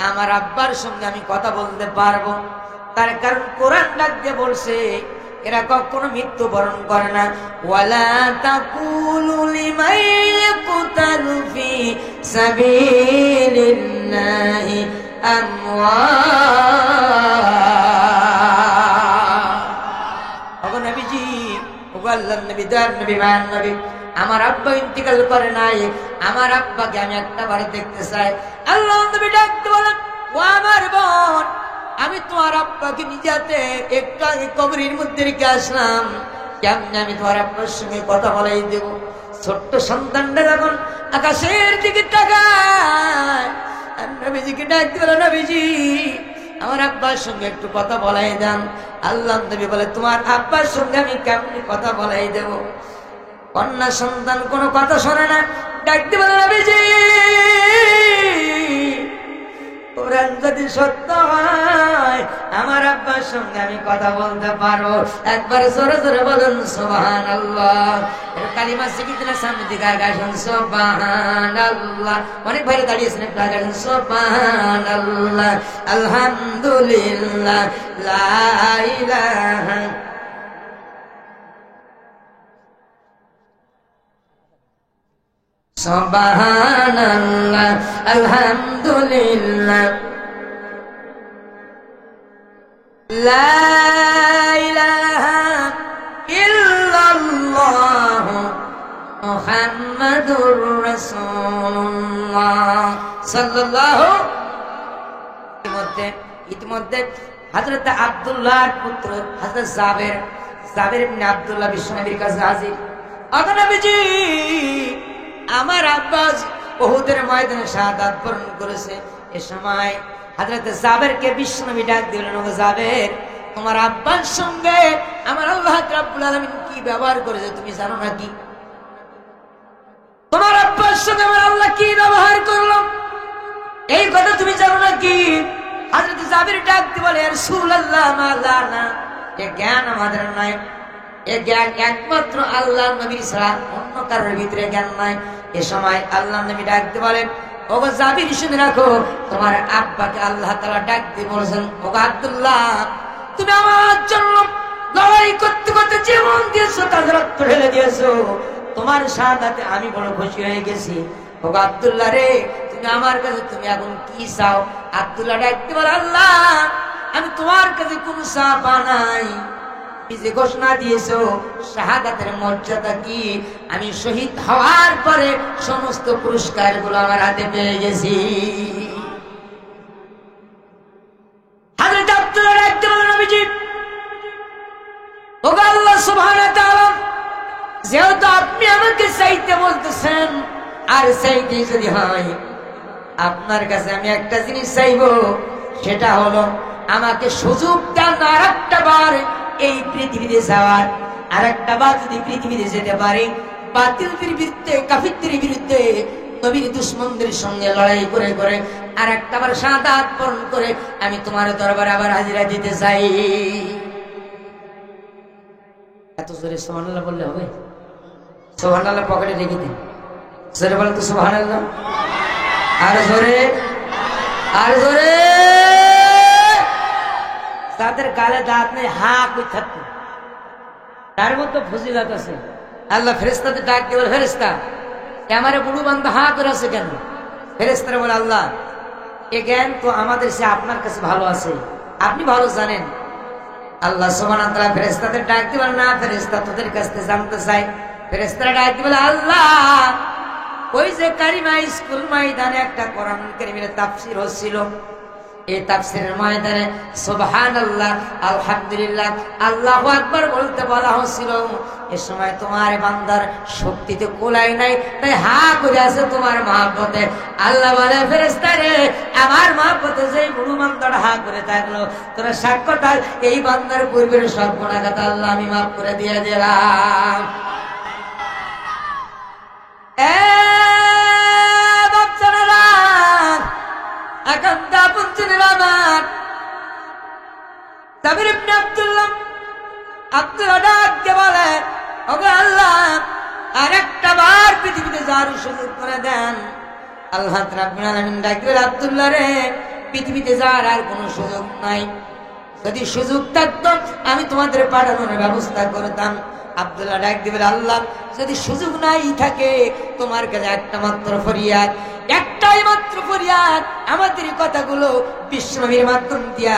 আমার আব্বার সঙ্গে আমি কথা বলতে পারবো। তার কারণ কোরআন ডাক দিয়ে বলছে, এরা কখনো মৃত্যুবরণ করে না। ওয়ালা তাকুলু লিমান ইয়াকুতালু ফী সাবিলিল্লাহি আমওয়াত। ওগো নবীজি, ওগো আল্লাহর নবী, দয়ার নবী, মায়ার নবী, আমার আব্বা ইন্তিকাল করে নাই, আমার আব্বাকে আমি একটা বার দেখতে চাই। আল্লাহ নবী ডাকতে বলেন, ও আমার বোন, আমি তোমার আব্বাকে নিজেতে একটু আগে কবরের মধ্যে রেখে আসলাম। কেমনে আমি তোমার আব্বার সঙ্গে কথা বলাই দেব? ছোট্ট সন্তানটা যখন আকাশের দিকে তাকায়, নবীজিকে ডাকতে বলে, নবীজি আমার আব্বার সঙ্গে একটু কথা বলাই দেন। আল্লাহ নবী বলে, তোমার আব্বার সঙ্গে আমি কেমনে কথা বলাই দেব? কন্যা সন্তান কোনো কথা শোনে না, ডাকতে বলে, নবীজি কোরআন যদি সত্য হয়, আমার আব্বার সঙ্গে আমি কথা বলতে পারবো। একবার জোরে জোরে বলুন সুবহানাল্লাহ। কালিমা শিখিতে সামনে দিকে আগাইছেন, সুবহানাল্লাহ। অনেক ভাই দাঁড়িয়েছেন, একটু আগাইছেন, সুবহানাল্লাহ, আলহামদুলিল্লাহ, লা ইলাহা সুবহানাল্লাহ, আলহামদুলিল্লাহ, লা ইলাহা মুহাম্মাদুর রাসূলুল্লাহ সাল্লাল্লাহু ইতিমধ্যে হযরত আব্দুল্লাহর পুত্র হযরত জাবের ইবনে আব্দুল্লাহ বিশ্বনবীর কাছে হাজির। ওগো নবীজি, আমার আব্বাস উহুদের ময়দানে শাহাদাত বরণ করেছে। এ সময় হযরত জাবেরকে বিশ্বনবী ডাক দিলেন, ওগো জাবের, তোমার আব্বার সঙ্গে আমার আল্লাহ রাব্বুল আলামিন কি ব্যবহার করেছে তুমি জানো নাকি? তোমার আব্বার সঙ্গে আমার আল্লাহ কি ব্যবহার করলো এই কথা তুমি জানো নাকি? হযরত জাবের ডাক দিয়ে বলে, রাসূলুল্লাহ মা জানা, এ জ্ঞান আমাদের নাই, এ জ্ঞান একমাত্র আল্লাহর নবীর ছাড়া অন্য কারোর ভিতরে জ্ঞান নাই। এ সময় আল্লাহর নবী ডাক দিয়ে বলেন, ওগো জাবির, শুনে রাখো, তোমার আব্বাকে আল্লাহ তাআলা ডাক দিয়ে বলেছেন, ওগো আব্দুল্লাহ, তুমি আমার জন্য লড়াই করতে করতে জীবন দিয়েছো, তাদের রক্ত ঢেলে দিয়েছো, তোমার শাহাদাতে আমি বড় খুশি হয়ে গেছি। ওগো আব্দুল্লাহ রে, তুমি আমার কাছে তুমি এখন কি চাও? আব্দুল্লাহ ডাক দিয়ে বলে, আল্লাহ, আমি তোমার কাছে কোনো চাওয়া নাই, যে ঘোষণা দিয়েছো শাহাদাতের মর্যাদা কি, আমি শহীদ হওয়ার পরে সমস্ত পুরস্কার গুলো আমার হাতে পেয়ে গেছি। হযরত আব্দুল্লাহ ডাকতে বলেন, নবীজি, ওগো আল্লাহ সুবহানাহু ওয়া তাআলা, যেহেতু আপনি আমাকে চাইতে বলতেছেন, আর চাইতে যদি হয়, আপনার কাছে আমি একটা জিনিস চাইবো, সেটা হলো আমাকে সুযোগ দেন আর একটা বার এই পৃথিবীতে যাওয়ার। আর একটা বার যদি পৃথিবীতে যেতে পারি, বাতিলদের বিরুদ্ধে, কাফিরদের বিরুদ্ধে, নবীর দুশমনদের সঙ্গে লড়াই করে করে আর একটা বার শাহাদাত বরণ করে আমি তোমার দরবারে আবার হাজিরা দিতে চাই। এত জোরে সুবহানাল্লাহ বললে হবে? সুবহানাল্লাহ পকেটে রেখে দিন, জোরে বলেন তো সুবহানাল্লাহ। আর জোরে, আর জোরে। তাদের গালে দাঁত নেই, হা কই থাকতো, তার মধ্যে ফজিলত আছে। আল্লাহ ফেরেশতাদের ডাক দিয়ে বলে, ফেরেশতা, আমারে বুড়ো বান্দা হা করে আছে কেন? ফেরেশতারা বলে, আল্লাহ, এ জ্ঞান তো আমাদের সে আপনার কাছে ভালো আছে, আপনি ভালো জানেন। আল্লাহ সুবহানাহু ওয়া তাআলা ফেরেশতাদের ডাক দিয়ে বলে, না ফেরেশতা, তোদের কাছ থেকে জানতে চাই। ফেরেশতারা ডাক দিয়ে বলে, আল্লাহ, ওই যে কারিমা স্কুল ময়দানে একটা কোরআন কারীমের তাফসীর হচ্ছিল, এই তাফসীরের ময়দানে সুবহানাল্লাহ, আলহামদুলিল্লাহ, আল্লাহু আকবার বলতে বলা হচ্ছিল। এ সময় তোমার বান্দার শক্তিতে কোলাই নাই, তাই হা করে আছে তোমার মহব্বতে। আল্লাহ বলে, ফেরেশতারে, আমার মহব্বতে যেই বুড়ো বান্দাটা হা করে থাকলো, তোরা সাক্ষ্য থাক, এই বান্দার পূর্বের সব গুনাহ কথা আল্লাহ আমি মাফ করে দিয়ে দিলাম। আরেকটা বার পৃথিবীতে যাওয়ার সুযোগ করে দেন। আল্লাহ রাব্বুল আলামিন ডাক দিলেন, আব্দুল্লাহ রে, পৃথিবীতে যাওয়ার আর কোনো সুযোগ নাই, যদি সুযোগ থাকতো আমি তোমাদের পাঠানোর ব্যবস্থা করতাম। আব্দুল্লাহ ডাক দিবেন, আল্লাহ, যদি সুযোগ নাই থাকে, তোমার কাছে একটা মাত্র ফরিয়াদ, একটাই মাত্র ফরিয়াদ, আমাদের কথাগুলো বিশ্বনবীর মাধ্যম দিয়া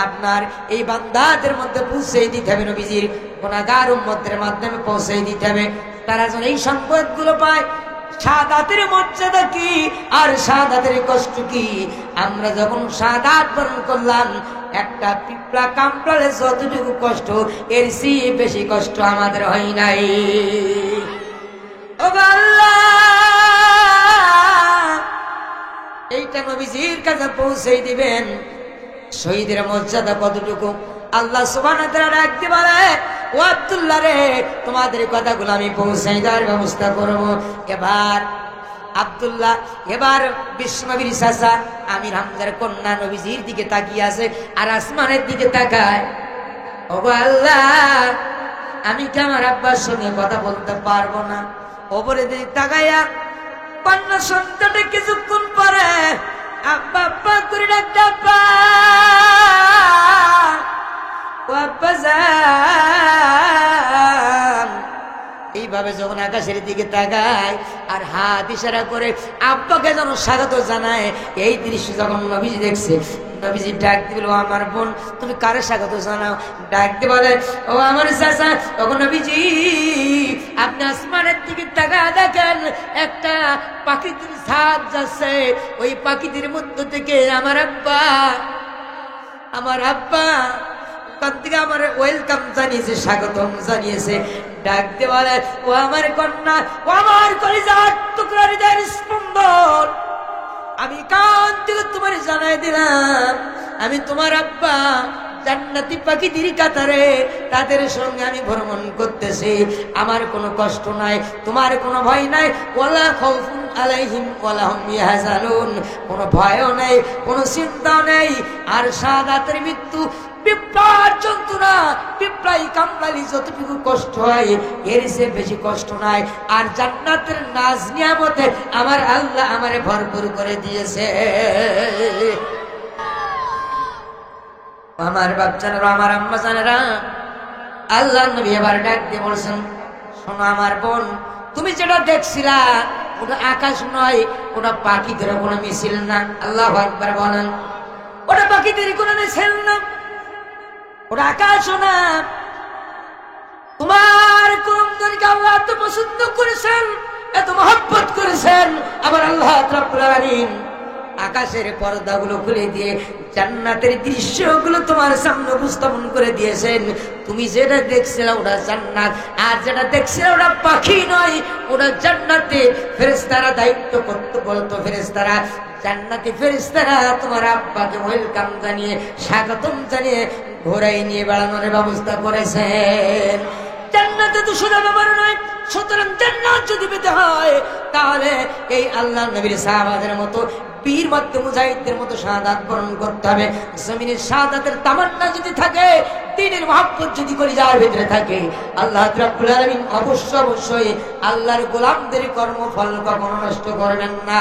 আপনার এই বান্দাদের মধ্যে পৌঁছে দিতে হবে, নবীজির গুনাহগার উম্মতের মাধ্যমে পৌঁছে দিতে হবে, তারা যেন এই সম্পদগুলো পায়। শাহাদাতের মর্যাদা কি আর শাহাদাতের কষ্ট কি? আমরা যখন শাহাদাত বরণ করলাম, একটা পিঁপড়া কামড়ালে যতটুকু কষ্ট, এর চেয়ে বেশি কষ্ট আমাদের হয় নাই। ও আল্লাহ, এইটা নবীজির কাছে পৌঁছে দিবেন। শহীদের মর্যাদা কতটুকু আল্লাহ সুবহানাহু ওয়া তাআলা ডাকতে বলে, ও আব্দুল্লাহ রে, তোমাদের কথাগুলো আমি পৌঁছে দেওয়ার ব্যবস্থা করব। এবার আব্দুল্লাহ, এবার বিশ্বনবীর চাচা আমির হামজার কন্যা নবীজির দিকে তাকিয়ে আছে আর আসমানের দিকে তাকায়। ওগো আল্লাহ, আমি কি আমার আব্বার সঙ্গে কথা বলতে পারবো না? ওপরে দিকে তাকাইয়া কন্যা সন্তানটা কিছুক্ষণ পরে আব্বা আব্বা করে ডাকতে, আব্বা, ও আব্বা যান। এইভাবে যখন আকাশের দিকে তাকায় আর হাত ইশারা করে আব্বাকে যেন স্বাগত জানায়, এই দৃশ্য যখন নবীজি দেখছে, নবীজি ডাক দিয়ে বলে, ও আমার বোন, তুমি কারে স্বাগত জানাও? ডাক দিয়ে বলে, ও আমার চাচা, ও নবীজি, আপনি আসমানের দিকে তাকায় দেখেন, একটা পাখিদের ছাদ যাচ্ছে, ওই পাখিদের মধ্য থেকে আমার আব্বা ওখান থেকে আমার ওয়েলকাম জানিয়েছে, স্বাগতম জানিয়েছে। ডাক দিয়ে বলে, ও আমার কন্যা, ও আমার কলিজার টুকরা, হৃদয়ের স্পন্দন, আমি কান থেকে তোমার জানাই দিলাম, আমি তোমার আব্বা জান্নাতি পাখিদের কাতারে, তাদের সঙ্গে আমি ভ্রমণ করতেছি। আমার কোনো কষ্ট নাই, তোমার কোনো ভয় নাই। ওয়ালা খাউফুন আলাইহিম ওয়ালা হুম ইয়াহজানুন, কোনো ভয়ও নেই, কোনো চিন্তাও নেই। আর শাহাদাতের মৃত্যু, পিঁপড়ার যন্ত্রণা, পিঁপড়াই কামড়ালি যতটুকু কষ্ট হয়, এর চেয়ে বেশি কষ্ট নাই। আর জান্নাতের নাজ নিয়ামতে আমার আল্লাহ আমারে ভরপুর করে দিয়েছে। আমার বাচ্চারা, আমার আম্মা জানেরা, আল্লাহ নবী এবার ডাক দিয়ে বলছেন, শোনো আমার বোন, তুমি যেটা দেখছিলা ওটা আকাশ নয়, ওটা পাখিদের কোনো মিছিল না। আল্লাহু আকবার বলেন। ওটা পাখিদের কোনো মিছিল না, ওটা আকাশও না। তোমার কর্মদেরকে আল্লাহ এত পছন্দ করেছেন, এত মহব্বত করেছেন, আবার আল্লাহ রাব্বুল আলামিন আকাশের পর্দাগুলো খুলে দিয়ে জান্নাতের দৃশ্যগুলো তোমার সামনে উপস্থাপন করে দিয়েছেন। তুমি যেটা দেখছিলে ওটা জান্নাত, আর যেটা দেখছিলে ওটা পাখি নয়, ওটা জান্নাতে। ফেরেশতারা দায়িত্ব করতে বলতো, ফেরেশতারা, জান্নাতি ফেরেশতারা তোমার আব্বাকে ওয়েলকাম জানিয়ে, স্বাগতম জানিয়ে ঘোড়ায় নিয়ে বেড়ানোর ব্যবস্থা করেছেন। জান্নাতে তো শুধু ব্যাপার নয়, সুতরাং জান্নাত যদি পেতে হয় তাহলে এই আল্লাহ নবীর সাহাবাদের মতো বীর মধ্য মুজাহিদদের মতো শাহাদাত বরণ করতে হবে। জমিনের শাহাদাতের তামান্না যদি থাকে, দ্বীনের মহব্বত যদি কলিজার ভিতরে থাকে, আল্লাহ রাব্বুল আলামিন অবশ্যই আল্লাহর গোলামদের কর্মফল কখনো নষ্ট করবেন না।